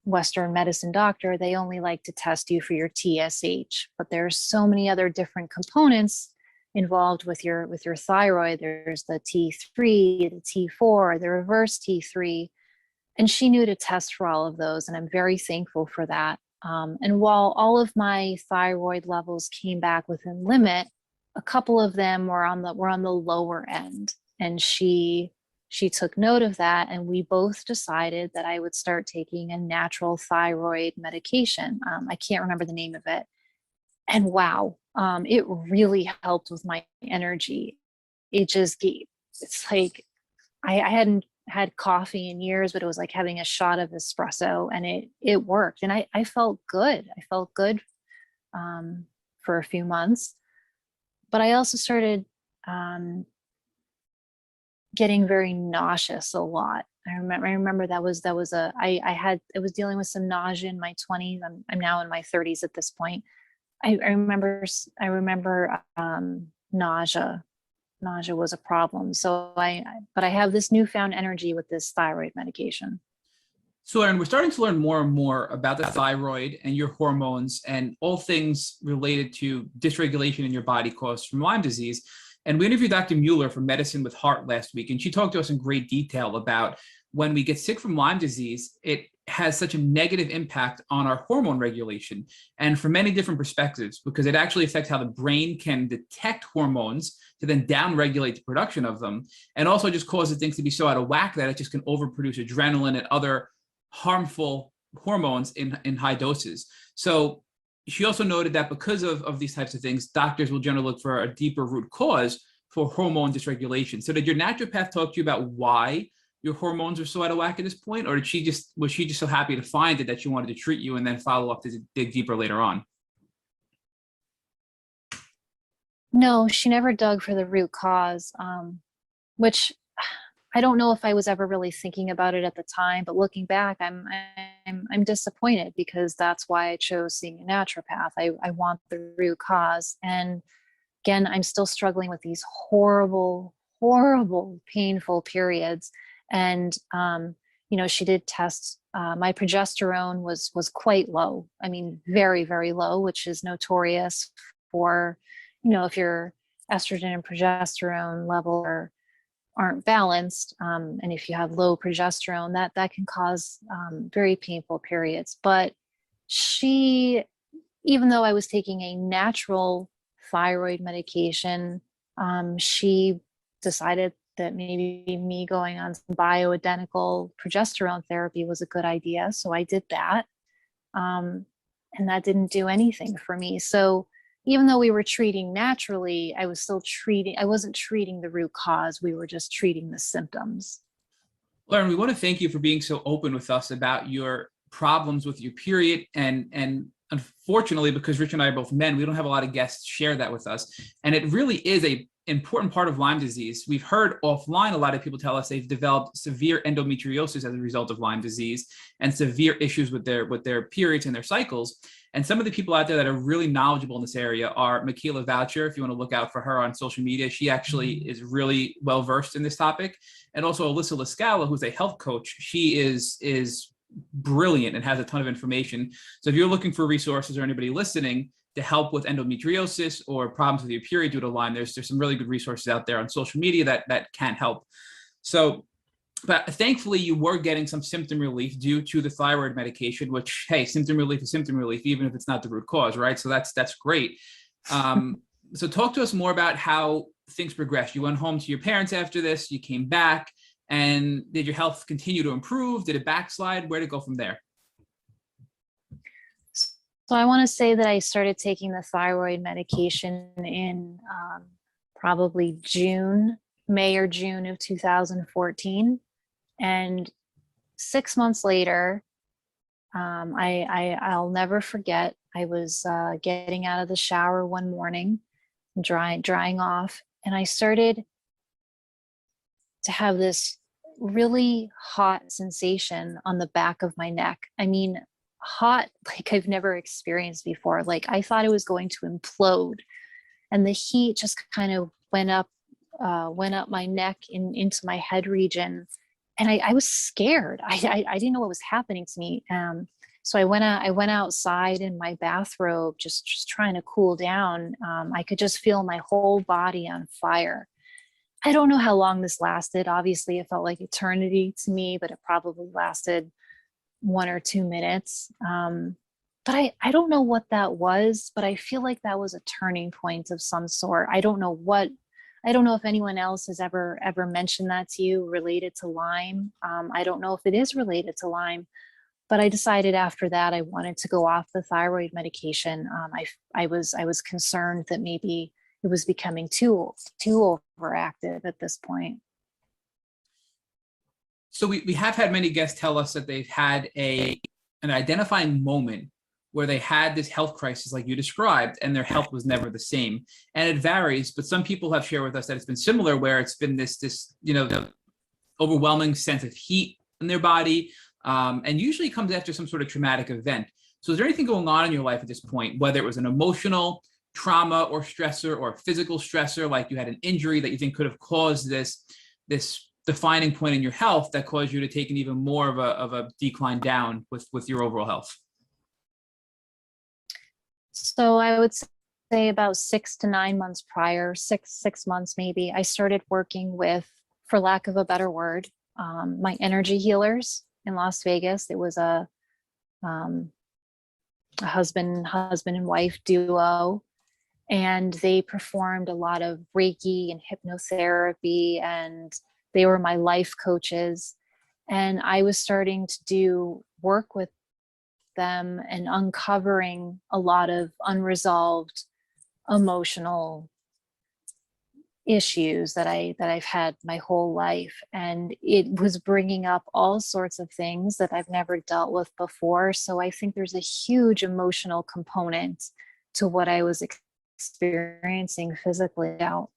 Western medicine doctor, they only like to test you for your TSH, but there's so many other different components involved with your thyroid. There's the T3, the T4, the reverse T3. And she knew to test for all of those, and I'm very thankful for that. And while all of my thyroid levels came back within limit, a couple of them were on the lower end. And she took note of that, and we both decided that I would start taking a natural thyroid medication. I can't remember the name of it. And wow, it really helped with my energy. It's like I hadn't had coffee in years, but it was like having a shot of espresso, and it worked. And I felt good. I felt good for a few months, but I also started getting very nauseous a lot. I remember I was dealing with some nausea in my 20s. I'm now in my 30s at this point. I remember nausea nausea was a problem. So but I have this newfound energy with this thyroid medication. So, Erin, we're starting to learn more and more about the thyroid and your hormones and all things related to dysregulation in your body caused from Lyme disease. And we interviewed Dr. Mueller from Medicine with Heart last week, and she talked to us in great detail about when we get sick from Lyme disease, it has such a negative impact on our hormone regulation, and from many different perspectives, because it actually affects how the brain can detect hormones to then downregulate the production of them, and also just causes things to be so out of whack that it just can overproduce adrenaline and other harmful hormones in high doses. So she also noted that because of these types of things, doctors will generally look for a deeper root cause for hormone dysregulation. So did your naturopath talk to you about why your hormones are so out of whack at this point, or was she just so happy to find it that she wanted to treat you and then follow up to dig deeper later on? No, she never dug for the root cause, which I don't know if I was ever really thinking about it at the time, but looking back, I'm disappointed, because that's why I chose seeing a naturopath. I want the root cause. And again, I'm still struggling with these horrible, horrible, painful periods. And, she did test, my progesterone was quite low. I mean, very, very low, which is notorious for, if your estrogen and progesterone level aren't balanced, and if you have low progesterone, that can cause very painful periods. But she, even though I was taking a natural thyroid medication, she decided that maybe me going on some bioidentical progesterone therapy was a good idea. So I did that. And that didn't do anything for me. So even though we were treating naturally, I wasn't treating the root cause. We were just treating the symptoms. Lauren, we want to thank you for being so open with us about your problems with your period. And unfortunately, because Rich and I are both men, we don't have a lot of guests share that with us. And it really is a important part of Lyme disease. We've heard offline a lot of people tell us they've developed severe endometriosis as a result of Lyme disease and severe issues with their periods and their cycles. And some of the people out there that are really knowledgeable in this area are Michaela Voucher. If you want to look out for her on social media, she actually is really well versed in this topic. And also Alyssa Lascala, who's a health coach. She is brilliant and has a ton of information. So if you're looking for resources, or anybody listening, to help with endometriosis or problems with your period due to Lyme, there's some really good resources out there on social media that can help. So, but thankfully you were getting some symptom relief due to the thyroid medication, which, hey, symptom relief is symptom relief, even if it's not the root cause, right? So that's great. So talk to us more about how things progressed. You went home to your parents after this, you came back, and did your health continue to improve? Did it backslide? Where did it go from there? So I want to say that I started taking the thyroid medication in probably May or June of 2014. And 6 months later, I'll never forget, I was getting out of the shower one morning, drying off, and I started to have this really hot sensation on the back of my neck. I mean, hot like I've never experienced before. Like I thought it was going to implode, and the heat just kind of went up my neck into my head region, and I was scared. I didn't know what was happening to me. So I went outside in my bathrobe, just trying to cool down. I could just feel my whole body on fire. I don't know how long this lasted. Obviously, it felt like eternity to me, but it probably lasted 1 or 2 minutes. But I don't know what that was, but I feel like that was a turning point of some sort. I don't know if anyone else has ever mentioned that to you related to Lyme. I don't know if it is related to Lyme, but I decided after that I wanted to go off the thyroid medication. I was concerned that maybe it was becoming too overactive at this point. So we have had many guests tell us that they've had an identifying moment where they had this health crisis like you described, and their health was never the same. And it varies, but some people have shared with us that it's been similar, where it's been this overwhelming sense of heat in their body, and usually comes after some sort of traumatic event. So is there anything going on in your life at this point, whether it was an emotional trauma or stressor or physical stressor, like you had an injury that you think could have caused this defining point in your health that caused you to take an even more of a decline down with your overall health? So I would say about 6 to 9 months prior, six months maybe, I started working with, for lack of a better word, my energy healers in Las Vegas. It was a husband and wife duo, and they performed a lot of Reiki and hypnotherapy, and they were my life coaches. And I was starting to do work with them and uncovering a lot of unresolved emotional issues that I've had my whole life. And it was bringing up all sorts of things that I've never dealt with before. So I think there's a huge emotional component to what I was experiencing physically out.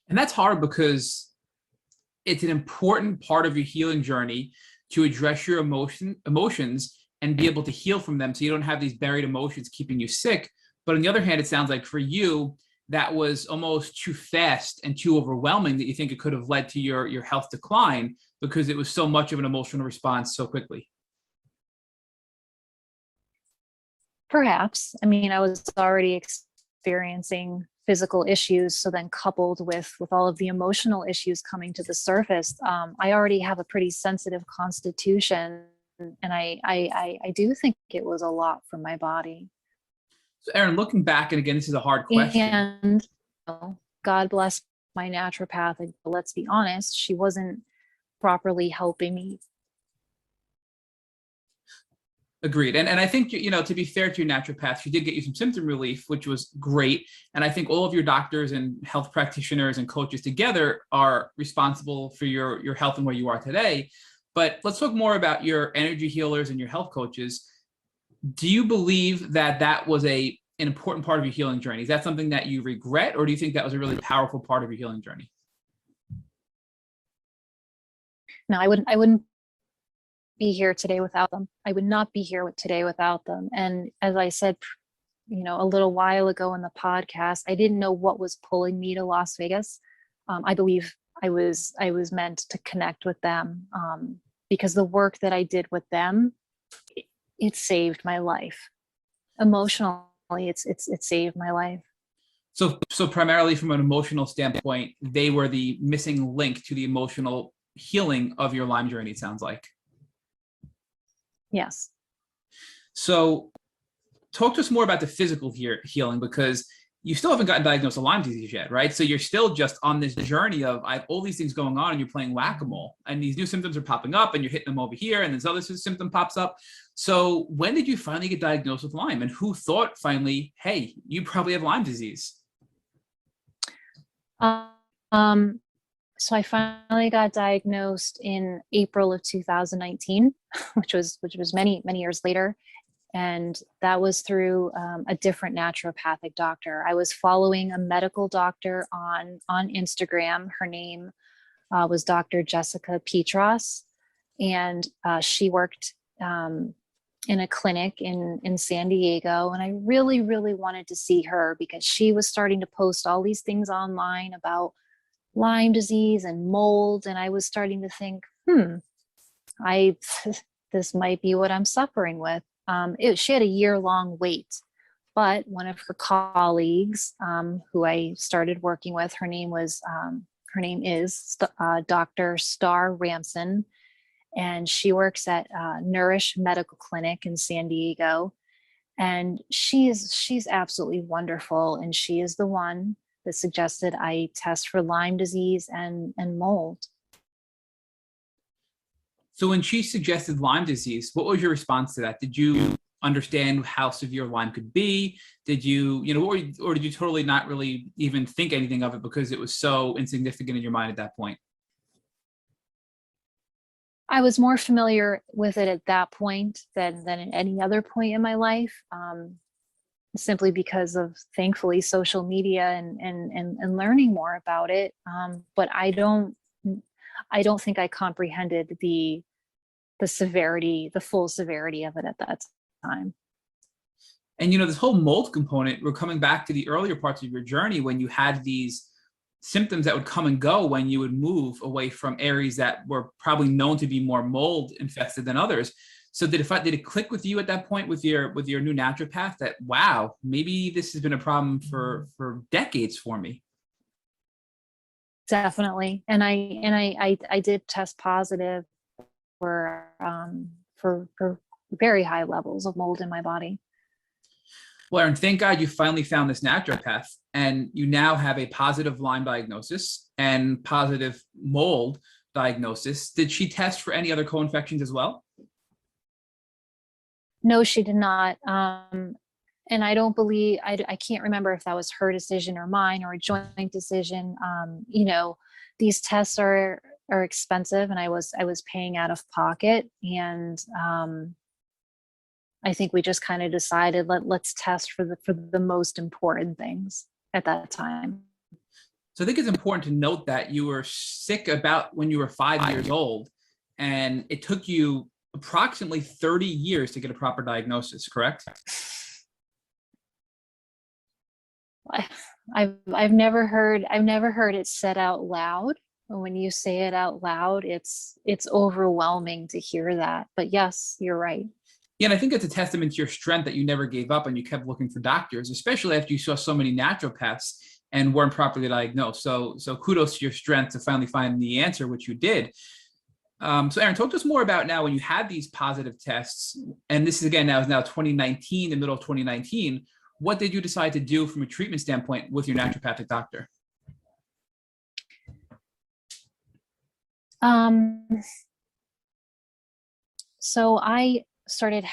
And that's hard because it's an important part of your healing journey to address your emotions and be able to heal from them, so you don't have these buried emotions keeping you sick. But on the other hand, it sounds like for you, that was almost too fast and too overwhelming, that you think it could have led to your health decline because it was so much of an emotional response so quickly. Perhaps. I mean, I was already experiencing physical issues, so then coupled with all of the emotional issues coming to the surface, I already have a pretty sensitive constitution, and I do think it was a lot for my body. So Erin, looking back, and again, this is a hard question. And God bless my naturopath. Let's be honest, she wasn't properly helping me. Agreed. And I think, to be fair to your naturopath, she did get you some symptom relief, which was great. And I think all of your doctors and health practitioners and coaches together are responsible for your health and where you are today. But let's talk more about your energy healers and your health coaches. Do you believe that was an important part of your healing journey? Is that something that you regret, or do you think that was a really powerful part of your healing journey? No, I wouldn't be here today without them. I would not be here today without them. And as I said, a little while ago in the podcast, I didn't know what was pulling me to Las Vegas. I believe I was meant to connect with them, because the work that I did with them, it saved my life. Emotionally, it saved my life. So primarily from an emotional standpoint, they were the missing link to the emotional healing of your Lyme journey, it sounds like. Yes. So talk to us more about the physical healing, because you still haven't gotten diagnosed with Lyme disease yet, right? So you're still just on this journey of I have all these things going on, and you're playing whack-a-mole, and these new symptoms are popping up, and you're hitting them over here, and this other symptom pops up. So when did you finally get diagnosed with Lyme, and who thought finally, hey, you probably have Lyme disease? So I finally got diagnosed in April of 2019, which was many years later, and that was through a different naturopathic doctor. I was following a medical doctor on Instagram. Her name was Dr. Jessica Petros, and she worked in a clinic in San Diego, and I really wanted to see her because she was starting to post all these things online about Lyme disease and mold, and I was starting to think, this might be what I'm suffering with. She had a year-long wait, but one of her colleagues, who I started working with, her name is Dr. Star Ramson, and she works at Nourish Medical Clinic in San Diego, and she's absolutely wonderful, and she is the one that suggested I test for Lyme disease and mold. So when she suggested Lyme disease, what was your response to that? Did you understand how severe Lyme could be? Did you, or did you totally not really even think anything of it because it was so insignificant in your mind at that point? I was more familiar with it at that point than at any other point in my life. Simply because of, thankfully, social media and learning more about it. But I don't think I comprehended the severity, the full severity of it at that time. And, this whole mold component, we're coming back to the earlier parts of your journey when you had these symptoms that would come and go when you would move away from areas that were probably known to be more mold infested than others. So did it click with you at that point with your new naturopath that, wow, maybe this has been a problem for decades for me? Definitely. And I did test positive for very high levels of mold in my body. Well, Erin, thank God you finally found this naturopath, and you now have a positive Lyme diagnosis and positive mold diagnosis. Did she test for any other co-infections as well? No, she did not. And I don't believe, I can't remember if that was her decision or mine or a joint decision. These tests are expensive, and I was paying out of pocket. And I think we just kind of decided let's test for the most important things at that time. So I think it's important to note that you were sick about when you were 5 years old, and it took you approximately 30 years to get a proper diagnosis, correct? I've never heard it said out loud. When you say it out loud, it's overwhelming to hear that. But yes, you're right. Yeah, and I think it's a testament to your strength that you never gave up and you kept looking for doctors, especially after you saw so many naturopaths and weren't properly diagnosed. So kudos to your strength to finally find the answer, which you did. So Erin, talk to us more about now when you had these positive tests, and this is again now 2019, the middle of 2019. What did you decide to do from a treatment standpoint with your naturopathic doctor? So I started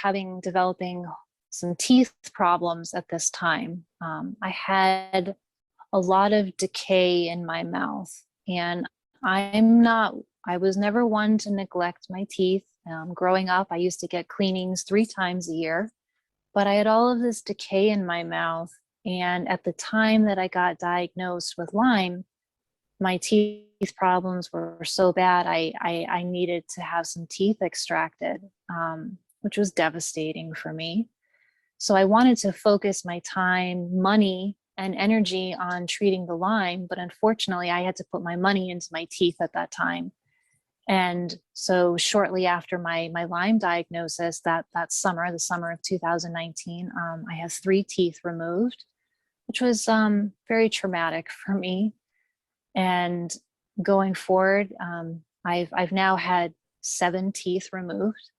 developing some teeth problems at this time. I had a lot of decay in my mouth, and I was never one to neglect my teeth. Growing up, I used to get cleanings 3 times a year, but I had all of this decay in my mouth. And at the time that I got diagnosed with Lyme, my teeth problems were so bad, I needed to have some teeth extracted, which was devastating for me. So I wanted to focus my time, money, and energy on treating the Lyme, but unfortunately I had to put my money into my teeth at that time. And so shortly after my Lyme diagnosis, that summer, the summer of 2019, I had 3 teeth removed, which was very traumatic for me. And going forward, I've now had 7 teeth removed.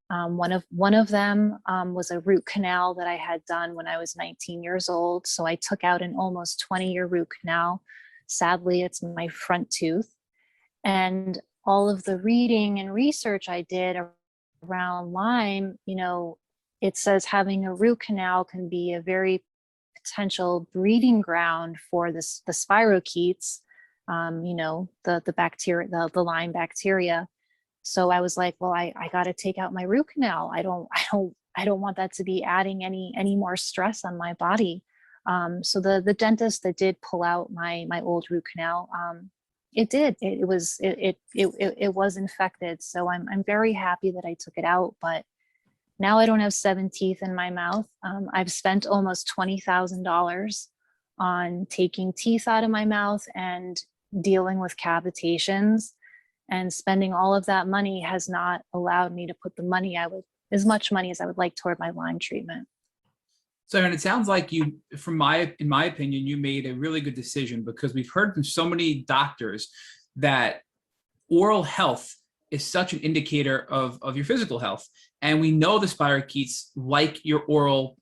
One of them was a root canal that I had done when I was 19 years old. So I took out an almost 20-year root canal. Sadly, it's my front tooth. And all of the reading and research I did around Lyme, it says having a root canal can be a very potential breeding ground for the spirochetes, the bacteria, the Lyme bacteria. So I was like, well, I got to take out my root canal. I don't want that to be adding any more stress on my body. So the dentist that did pull out my old root canal, it was infected. So I'm very happy that I took it out, but now I don't have 7 teeth in my mouth. I've spent almost $20,000 on taking teeth out of my mouth and dealing with cavitations, and spending all of that money has not allowed me to put as much money as I would like toward my Lyme treatment. So, Erin, it sounds like you, in my opinion, you made a really good decision, because we've heard from so many doctors that oral health is such an indicator of your physical health. And we know the spirochetes like your oral,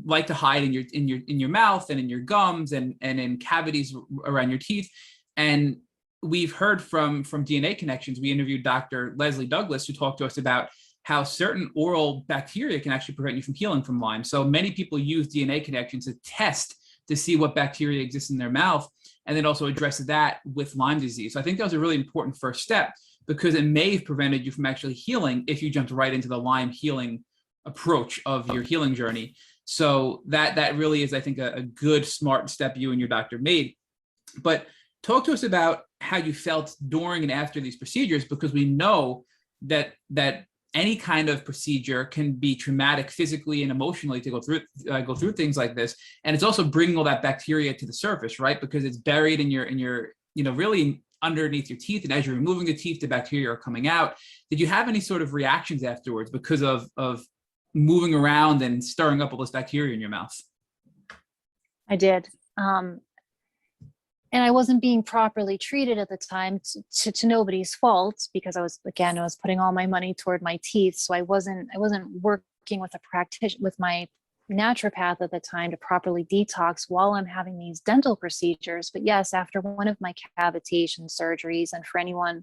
like to hide in your mouth and in your gums and in cavities around your teeth. And we've heard from DNA Connections. We interviewed Dr. Leslie Douglas, who talked to us about how certain oral bacteria can actually prevent you from healing from Lyme. So many people use DNA Connections to test to see what bacteria exists in their mouth, and then also address that with Lyme disease. So I think that was a really important first step, because it may have prevented you from actually healing if you jumped right into the Lyme healing approach of your healing journey. So that really is, I think, a good, smart step you and your doctor made. But talk to us about how you felt during and after these procedures, because we know that any kind of procedure can be traumatic physically and emotionally to go through things like this. And it's also bringing all that bacteria to the surface, right? Because it's buried in your, really underneath your teeth. And as you're removing the teeth, the bacteria are coming out. Did you have any sort of reactions afterwards because of moving around and stirring up all this bacteria in your mouth? I did. And I wasn't being properly treated at the time, to nobody's fault, because I was putting all my money toward my teeth. So I wasn't working with a practitioner, with my naturopath at the time, to properly detox while I'm having these dental procedures. But yes, after one of my cavitation surgeries, and for anyone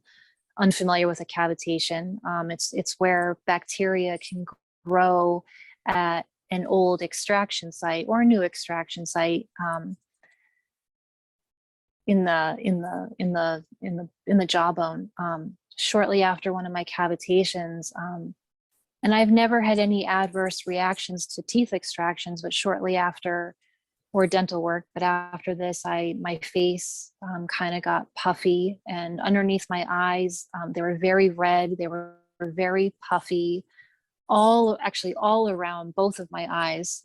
unfamiliar with a cavitation, it's where bacteria can grow at an old extraction site or a new extraction site, in the jawbone, shortly after one of my cavitations. And I've never had any adverse reactions to teeth extractions, but shortly after, or dental work, but after this, my face kind of got puffy, and underneath my eyes, they were very red, they were very puffy, all around both of my eyes.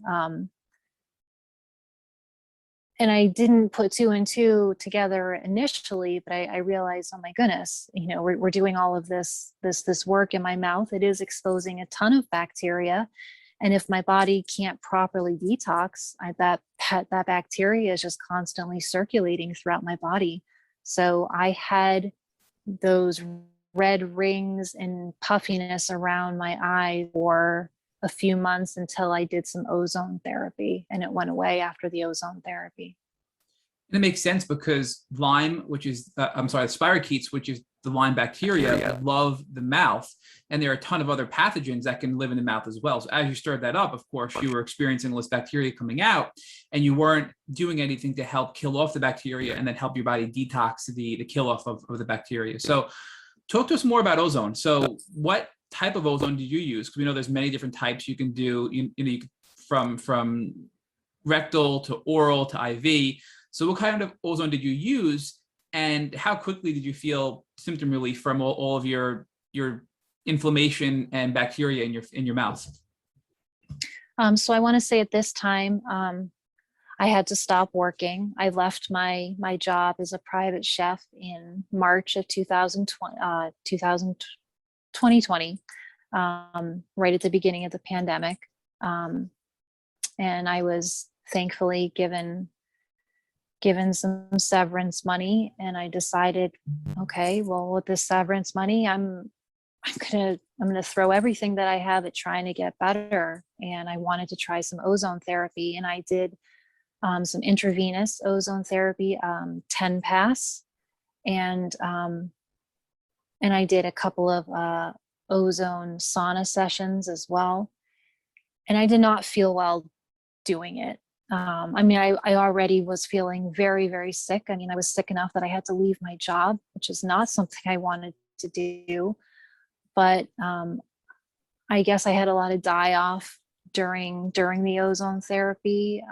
And I didn't put two and two together initially, but I realized, oh my goodness, we're doing all of this work in my mouth. It is exposing a ton of bacteria. And if my body can't properly detox, that bacteria is just constantly circulating throughout my body. So I had those red rings and puffiness around my eye for a few months until I did some ozone therapy, and it went away after the ozone therapy. And it makes sense because Lyme, which is, the spirochetes, which is the Lyme bacteria, love the mouth. And there are a ton of other pathogens that can live in the mouth as well. So as you stirred that up, of course, you were experiencing all this bacteria coming out, and you weren't doing anything to help kill off the bacteria and then help your body detox the kill off of the bacteria. So talk to us more about ozone. So what type of ozone did you use? Because we know there's many different types you can do, you from rectal to oral to IV. So what kind of ozone did you use, and how quickly did you feel symptom relief from all of your inflammation and bacteria in your mouth? So I want to say at this time, I had to stop working. I left my job as a private chef in March of 2020, right at the beginning of the pandemic. And I was thankfully given some severance money, and I decided, okay, well, with this severance money, I'm gonna throw everything that I have at trying to get better. And I wanted to try some ozone therapy, and I did some intravenous ozone therapy, 10 pass, and I did a couple of ozone sauna sessions as well. And I did not feel well doing it. I already was feeling very, very sick. I was sick enough that I had to leave my job, which is not something I wanted to do. But I guess I had a lot of die off during the ozone therapy.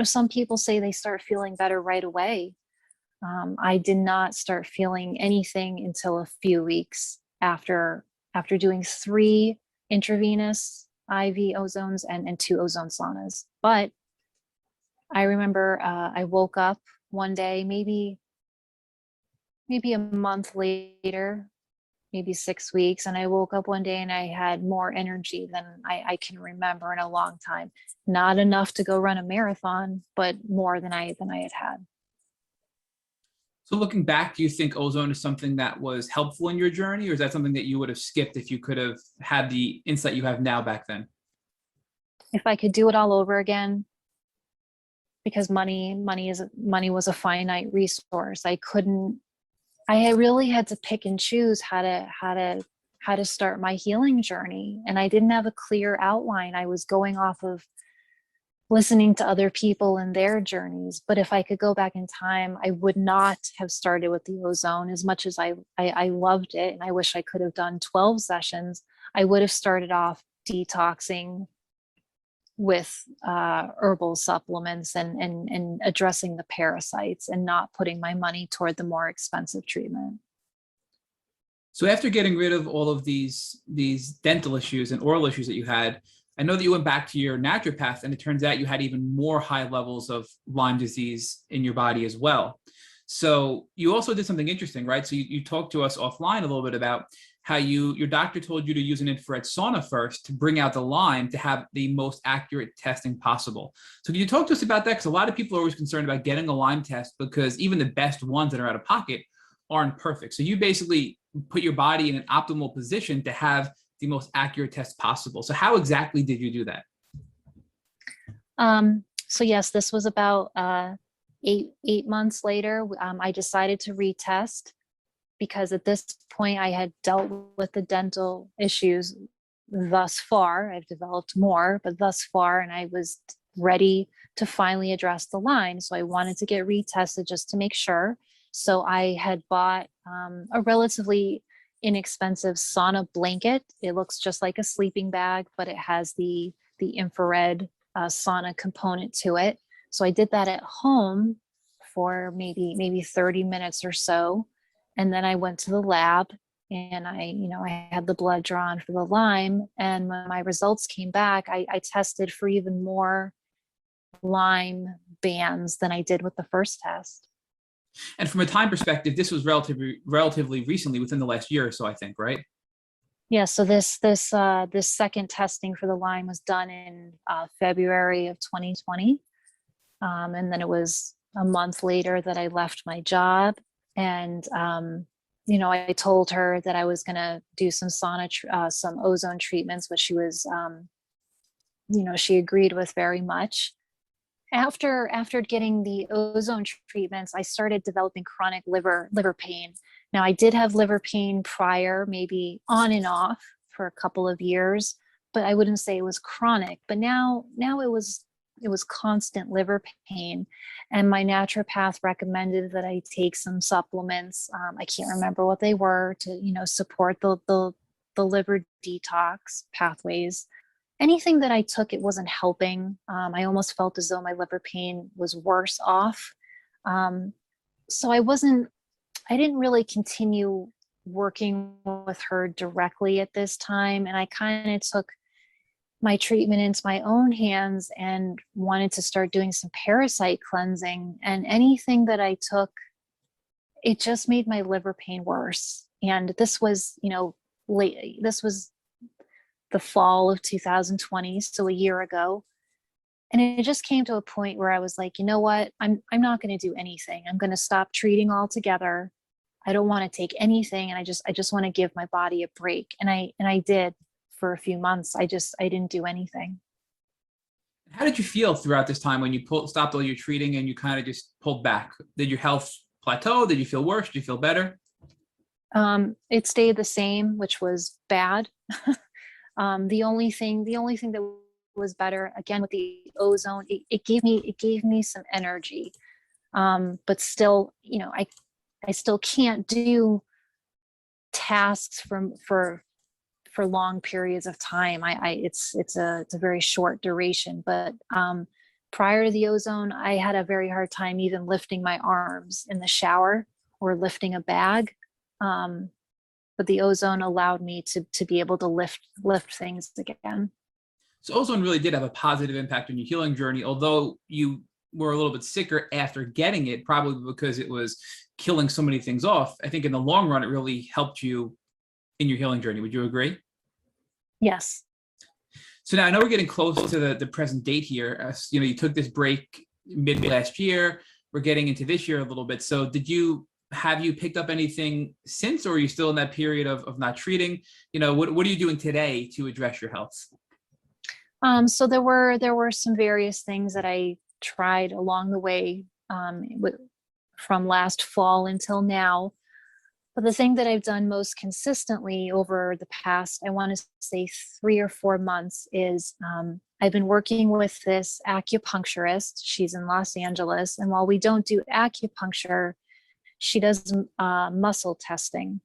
Some people say they start feeling better right away. I did not start feeling anything until a few weeks after doing 3 intravenous IV ozones and 2 ozone saunas. But I remember I woke up one day, maybe a month later, maybe 6 weeks, and I woke up one day and I had more energy than I can remember in a long time. Not enough to go run a marathon, but more than I had. So looking back, do you think ozone is something that was helpful in your journey, or is that something that you would have skipped if you could have had the insight you have now back then? If I could do it all over again, because money was a finite resource. I really had to pick and choose how to start my healing journey. And I didn't have a clear outline. I was going off of listening to other people and their journeys. But if I could go back in time, I would not have started with the ozone. As much as I loved it, and I wish I could have done 12 sessions, I would have started off detoxing with herbal supplements and addressing the parasites, and not putting my money toward the more expensive treatment. So after getting rid of all of these dental issues and oral issues that you had, I know that you went back to your naturopath, and it turns out you had even more high levels of Lyme disease in your body as well. So you also did something interesting, right? So you talked to us offline a little bit about how your doctor told you to use an infrared sauna first to bring out the Lyme to have the most accurate testing possible. So can you talk to us about that? Because a lot of people are always concerned about getting a Lyme test because even the best ones that are out of pocket aren't perfect. So you basically put your body in an optimal position to have the most accurate test possible. So how exactly did you do that? So yes, this was about 8 months later. I decided to retest because at this point I had dealt with the dental issues thus far. I've developed more, but thus far, and I was ready to finally address the Lyme. So I wanted to get retested just to make sure. So I had bought a relatively inexpensive sauna blanket. It looks just like a sleeping bag, but it has the infrared sauna component to it. So I did that at home for maybe 30 minutes or so. And then I went to the lab and I had the blood drawn for the Lyme. And when my results came back, I tested for even more Lyme bands than I did with the first test. And from a time perspective, this was relatively recently, within the last year or so, I think, right? Yeah. So this second testing for the Lyme was done in February of 2020, and then it was a month later that I left my job, and I told her that I was going to do some some ozone treatments, which she was, she agreed with very much. After getting the ozone treatments, I started developing chronic liver pain. Now, I did have liver pain prior, maybe on and off for a couple of years, but I wouldn't say it was chronic. But now it was constant liver pain, and my naturopath recommended that I take some supplements. I can't remember what they were to support the liver detox pathways. Anything that I took, it wasn't helping. I almost felt as though my liver pain was worse off. So I didn't really continue working with her directly at this time. And I kind of took my treatment into my own hands and wanted to start doing some parasite cleansing. And anything that I took, it just made my liver pain worse. And this was, this was the fall of 2020, so a year ago. And it just came to a point where I was like, you know what, I'm not going to do anything. I'm going to stop treating altogether. I don't want to take anything. And I just want to give my body a break. And I did for a few months. I didn't do anything. How did you feel throughout this time when you stopped all your treating and you kind of just pulled back? Did your health plateau? Did you feel worse? Did you feel better? It stayed the same, which was bad. The only thing that was better, again, with the ozone, it gave me some energy. But still, I still can't do tasks for long periods of time. It's a very short duration, but prior to the ozone, I had a very hard time even lifting my arms in the shower or lifting a bag. But the ozone allowed me to be able to lift things again. So ozone really did have a positive impact on your healing journey, although you were a little bit sicker after getting it, probably because it was killing so many things off. I think in the long run, it really helped you in your healing journey. Would you agree? Yes. So now I know we're getting close to the present date here. You took this break mid last year. We're getting into this year a little bit. So have you picked up anything since, or are you still in that period of not treating? What are you doing today to address your health? So there were some various things that I tried along the way, from last fall until now. But the thing that I've done most consistently over the past, I want to say 3 or 4 months, is I've been working with this acupuncturist. She's in Los Angeles. And while we don't do acupuncture, she does muscle testing.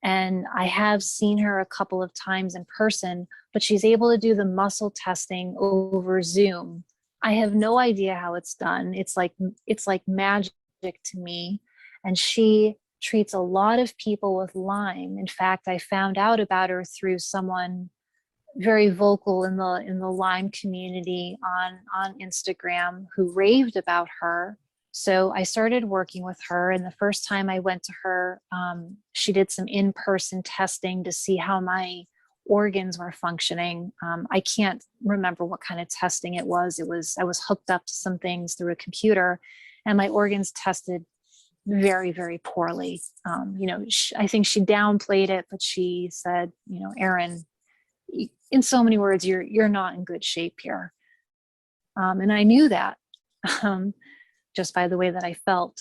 And I have seen her a couple of times in person, but she's able to do the muscle testing over Zoom. I have no idea how it's done. It's like magic to me. And she treats a lot of people with Lyme. In fact, I found out about her through someone very vocal in the Lyme community on Instagram who raved about her. So I started working with her, and the first time I went to her, she did some in-person testing to see how my organs were functioning. I can't remember what kind of testing it was. I was hooked up to some things through a computer, and my organs tested very, very poorly. I think she downplayed it, but she said, Erin, in so many words, you're not in good shape here. And I knew that just by the way that I felt.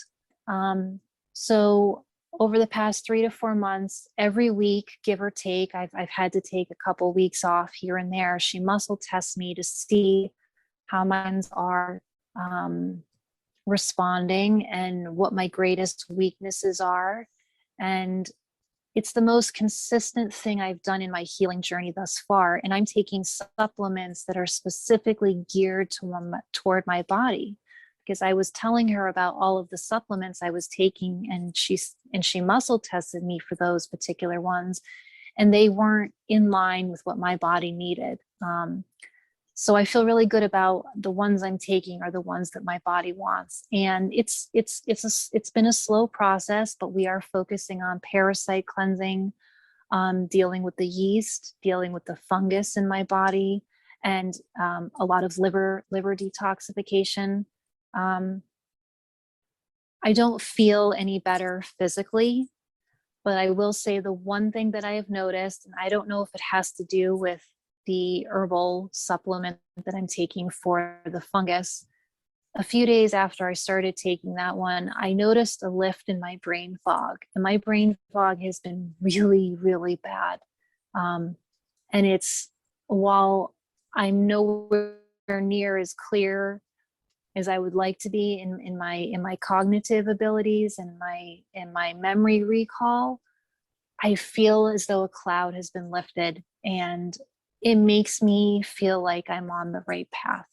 So over the past 3 to 4 months, every week, give or take, I've had to take a couple weeks off here and there. She muscle tests me to see how my hands are responding and what my greatest weaknesses are. And it's the most consistent thing I've done in my healing journey thus far. And I'm taking supplements that are specifically geared toward my body, because I was telling her about all of the supplements I was taking, and she muscle tested me for those particular ones, and they weren't in line with what my body needed. So I feel really good about the ones I'm taking are the ones that my body wants. And it's been a slow process, but we are focusing on parasite cleansing, dealing with the yeast, dealing with the fungus in my body, and a lot of liver detoxification. I don't feel any better physically, but I will say the one thing that I have noticed, and I don't know if it has to do with the herbal supplement that I'm taking for the fungus. A few days after I started taking that one, I noticed a lift in my brain fog, and my brain fog has been really, really bad. And while I'm nowhere near as clear as I would like to be in my cognitive abilities and my memory recall, I feel as though a cloud has been lifted, and it makes me feel like I'm on the right path.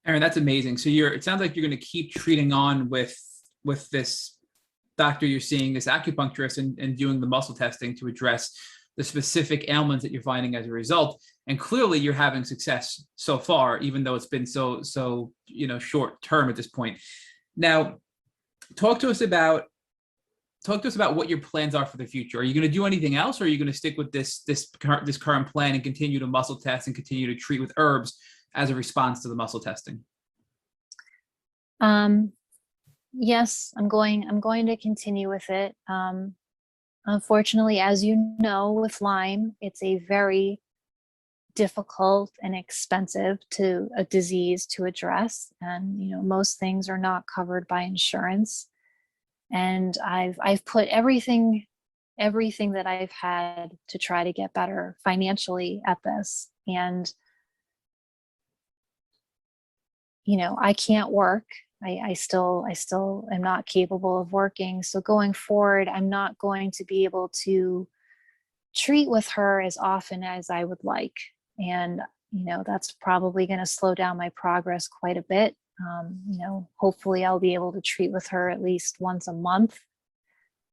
Erin, that's amazing. So it sounds like you're going to keep treating on with this doctor you're seeing, this acupuncturist, and doing the muscle testing to address the specific ailments that you're finding as a result. And clearly you're having success so far, even though it's been so short term at this point. Now, talk to us about what your plans are for the future. Are you going to do anything else, or are you going to stick with this current plan and continue to muscle test and continue to treat with herbs as a response to the muscle testing? Yes, I'm going to continue with it. Unfortunately, as you know, with Lyme, it's a very difficult and expensive a disease to address, and most things are not covered by insurance. And I've put everything that I've had to try to get better financially at this. And, I can't work. I still am not capable of working. So going forward, I'm not going to be able to treat with her as often as I would like. And, that's probably going to slow down my progress quite a bit. Hopefully I'll be able to treat with her at least once a month,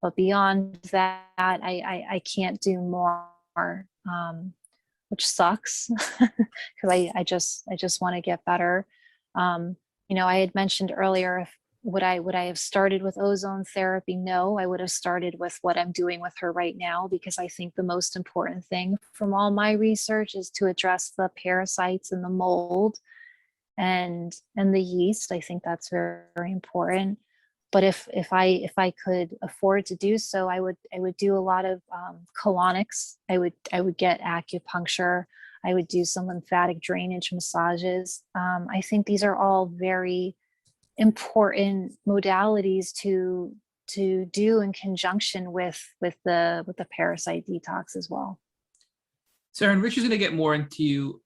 but beyond that, I can't do more, which sucks because I just want to get better. I had mentioned earlier, would I have started with ozone therapy? No, I would have started with what I'm doing with her right now, because I think the most important thing from all my research is to address the parasites and the mold and the yeast. I think that's very, very important. But if I could afford to do so, I would do a lot of colonics. I would get acupuncture. I would do some lymphatic drainage massages. I think these are all very important modalities to do in conjunction with the parasite detox as well. So, and Rich is going to get more into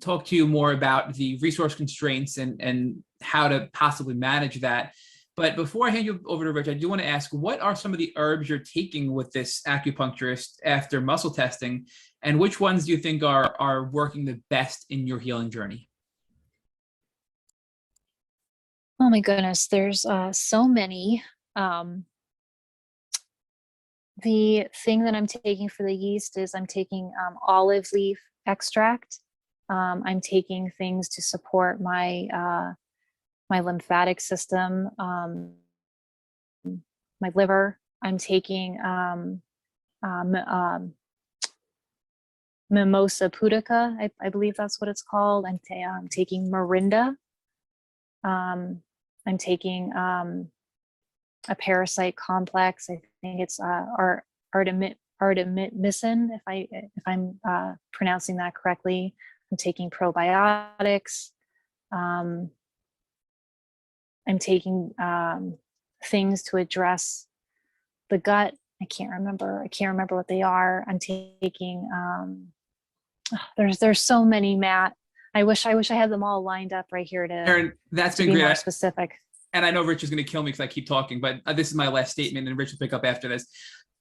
talk to you more about the resource constraints and how to possibly manage that. But before I hand you over to Rich, I do want to ask, what are some of the herbs you're taking with this acupuncturist after muscle testing, and which ones do you think are working the best in your healing journey? Oh my goodness, there's so many. The thing that I'm taking for the yeast is I'm taking olive leaf extract. I'm taking things to support my my lymphatic system, my liver. I'm taking Mimosa pudica, I believe that's what it's called. I'm taking Morinda. I'm taking a parasite complex. I think it's artemisinin, if I'm pronouncing that correctly. I'm taking probiotics. I'm taking things to address the gut. I can't remember what they are. I'm taking there's so many, Matt. I wish I had them all lined up right here to Erin, that's to been be great. more specific. And I know Rich is going to kill me because I keep talking, but this is my last statement and Rich will pick up after this.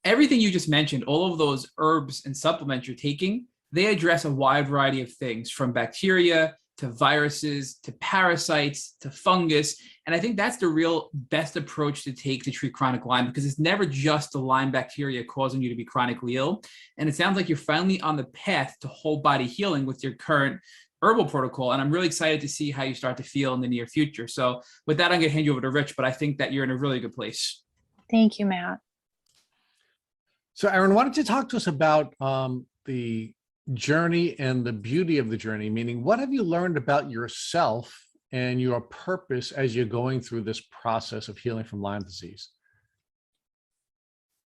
Everything you just mentioned, all of those herbs and supplements you're taking, they address a wide variety of things, from bacteria to viruses to parasites to fungus. And I think that's the real best approach to take to treat chronic Lyme, because it's never just the Lyme bacteria causing you to be chronically ill. And it sounds like you're finally on the path to whole body healing with your current herbal protocol. And I'm really excited to see how you start to feel in the near future. So with that, I'm going to hand you over to Rich, but I think that you're in a really good place. Thank you, Matt. So Erin, why don't you talk to us about the journey and the beauty of the journey, meaning what have you learned about yourself and your purpose as you're going through this process of healing from Lyme disease?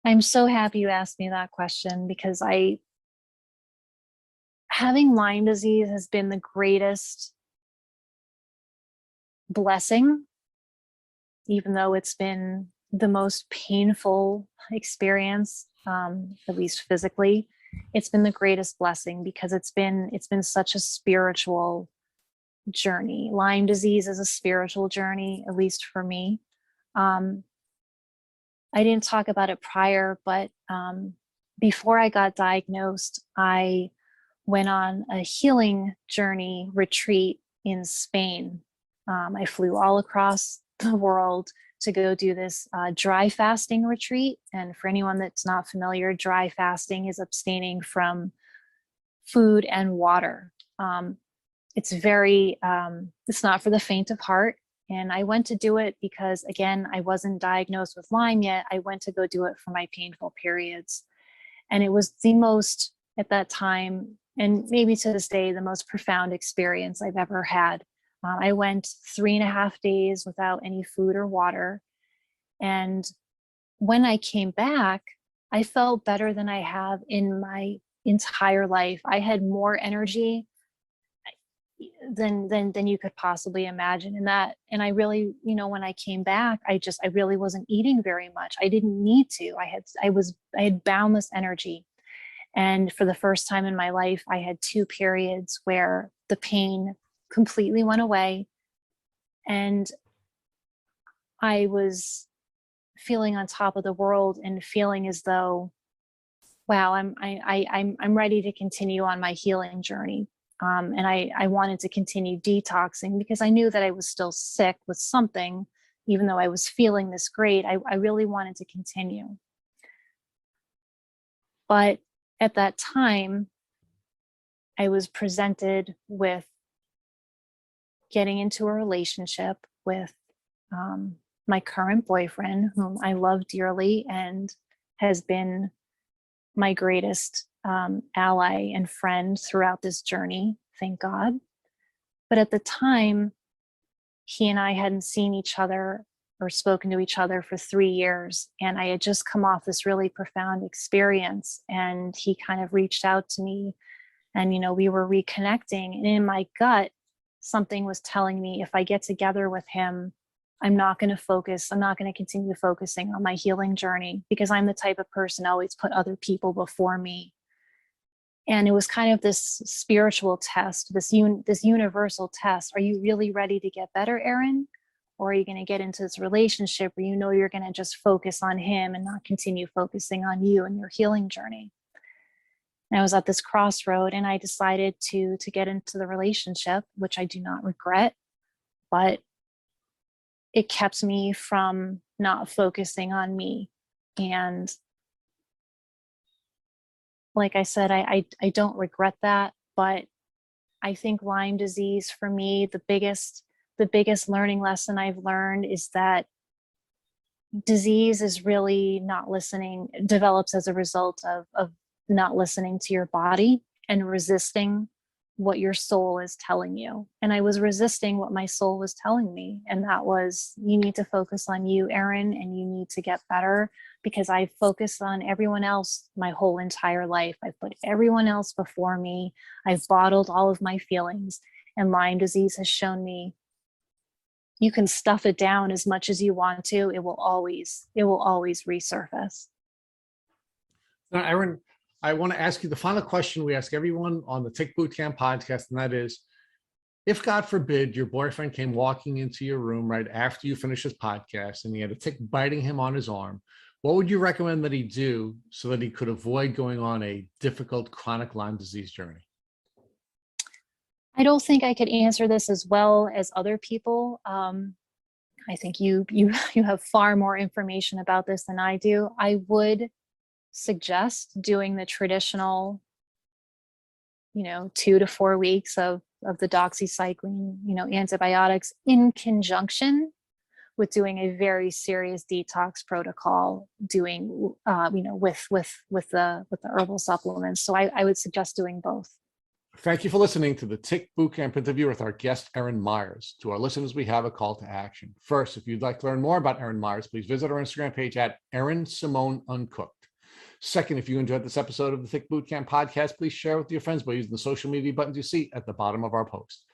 I'm so happy you asked me that question, because having Lyme disease has been the greatest blessing, even though it's been the most painful experience, at least physically. It's been the greatest blessing because it's been such a spiritual journey. Lyme disease is a spiritual journey, at least for me. I didn't talk about it prior, but before I got diagnosed, I went on a healing journey retreat in Spain. I flew all across the world to go do this dry fasting retreat. And for anyone that's not familiar, dry fasting is abstaining from food and water. It's not for the faint of heart. And I went to do it because, again, I wasn't diagnosed with Lyme yet. I went to go do it for my painful periods. And it was the most, at that time, and maybe to this day, the most profound experience I've ever had. I went 3.5 days without any food or water. And when I came back, I felt better than I have in my entire life. I had more energy than you could possibly imagine. And I really, when I came back, I really wasn't eating very much. I didn't need to. I had boundless energy. And for the first time in my life, I had 2 periods where the pain completely went away. And I was feeling on top of the world and feeling as though, wow, I'm ready to continue on my healing journey. And I wanted to continue detoxing because I knew that I was still sick with something, even though I was feeling this great. I really wanted to continue. But at that time, I was presented with getting into a relationship with my current boyfriend, whom I love dearly and has been my greatest ally and friend throughout this journey, thank God. But at the time, he and I hadn't seen each other or spoken to each other for 3 years. And I had just come off this really profound experience. And he kind of reached out to me and, we were reconnecting. And in my gut, something was telling me if I get together with him, I'm not going to continue focusing on my healing journey, because I'm the type of person always put other people before me. And it was kind of this spiritual test, this universal test. Are you really ready to get better, Erin? Or are you going to get into this relationship where you're going to just focus on him and not continue focusing on you and your healing journey? And I was at this crossroad, and I decided to get into the relationship, which I do not regret, but it kept me from not focusing on me. And like I said, I don't regret that, but I think Lyme disease for me, the biggest learning lesson I've learned is that disease is really not listening, develops as a result of not listening to your body and resisting what your soul is telling you. And I was resisting what my soul was telling me. And that was, you need to focus on you, Erin, and you need to get better, because I focused on everyone else my whole entire life. I put everyone else before me. I've bottled all of my feelings, and Lyme disease has shown me you can stuff it down as much as you want to. It will always resurface. Now, Erin, I want to ask you the final question we ask everyone on the Tick Bootcamp podcast, and that is, if God forbid your boyfriend came walking into your room right after you finish his podcast and he had a tick biting him on his arm, what would you recommend that he do so that he could avoid going on a difficult chronic Lyme disease journey? I don't think I could answer this as well as other people. I think you have far more information about this than I do. I would suggest doing the traditional, 2 to 4 weeks of the doxycycline, antibiotics, in conjunction with doing a very serious detox protocol, doing, with the herbal supplements. So I would suggest doing both. Thank you for listening to the Tick Bootcamp interview with our guest, Erin Meyers. To our listeners, we have a call to action. First, if you'd like to learn more about Erin Meyers, please visit our Instagram page at Erin Simone Uncooked. Second, if you enjoyed this episode of the Tick Bootcamp podcast, please share with your friends by using the social media buttons you see at the bottom of our post.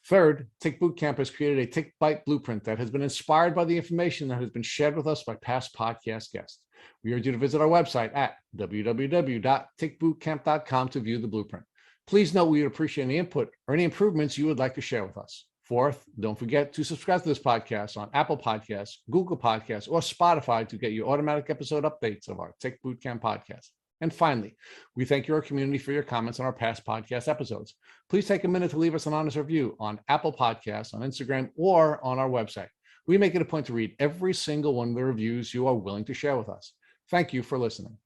Third, Tick Bootcamp has created a Tick Bite blueprint that has been inspired by the information that has been shared with us by past podcast guests. We urge you to visit our website at www.tickbootcamp.com to view the blueprint. Please note we would appreciate any input or any improvements you would like to share with us. Fourth, don't forget to subscribe to this podcast on Apple Podcasts, Google Podcasts, or Spotify to get your automatic episode updates of our Tick Bootcamp podcast. And finally, we thank your community for your comments on our past podcast episodes. Please take a minute to leave us an honest review on Apple Podcasts, on Instagram, or on our website. We make it a point to read every single one of the reviews you are willing to share with us. Thank you for listening.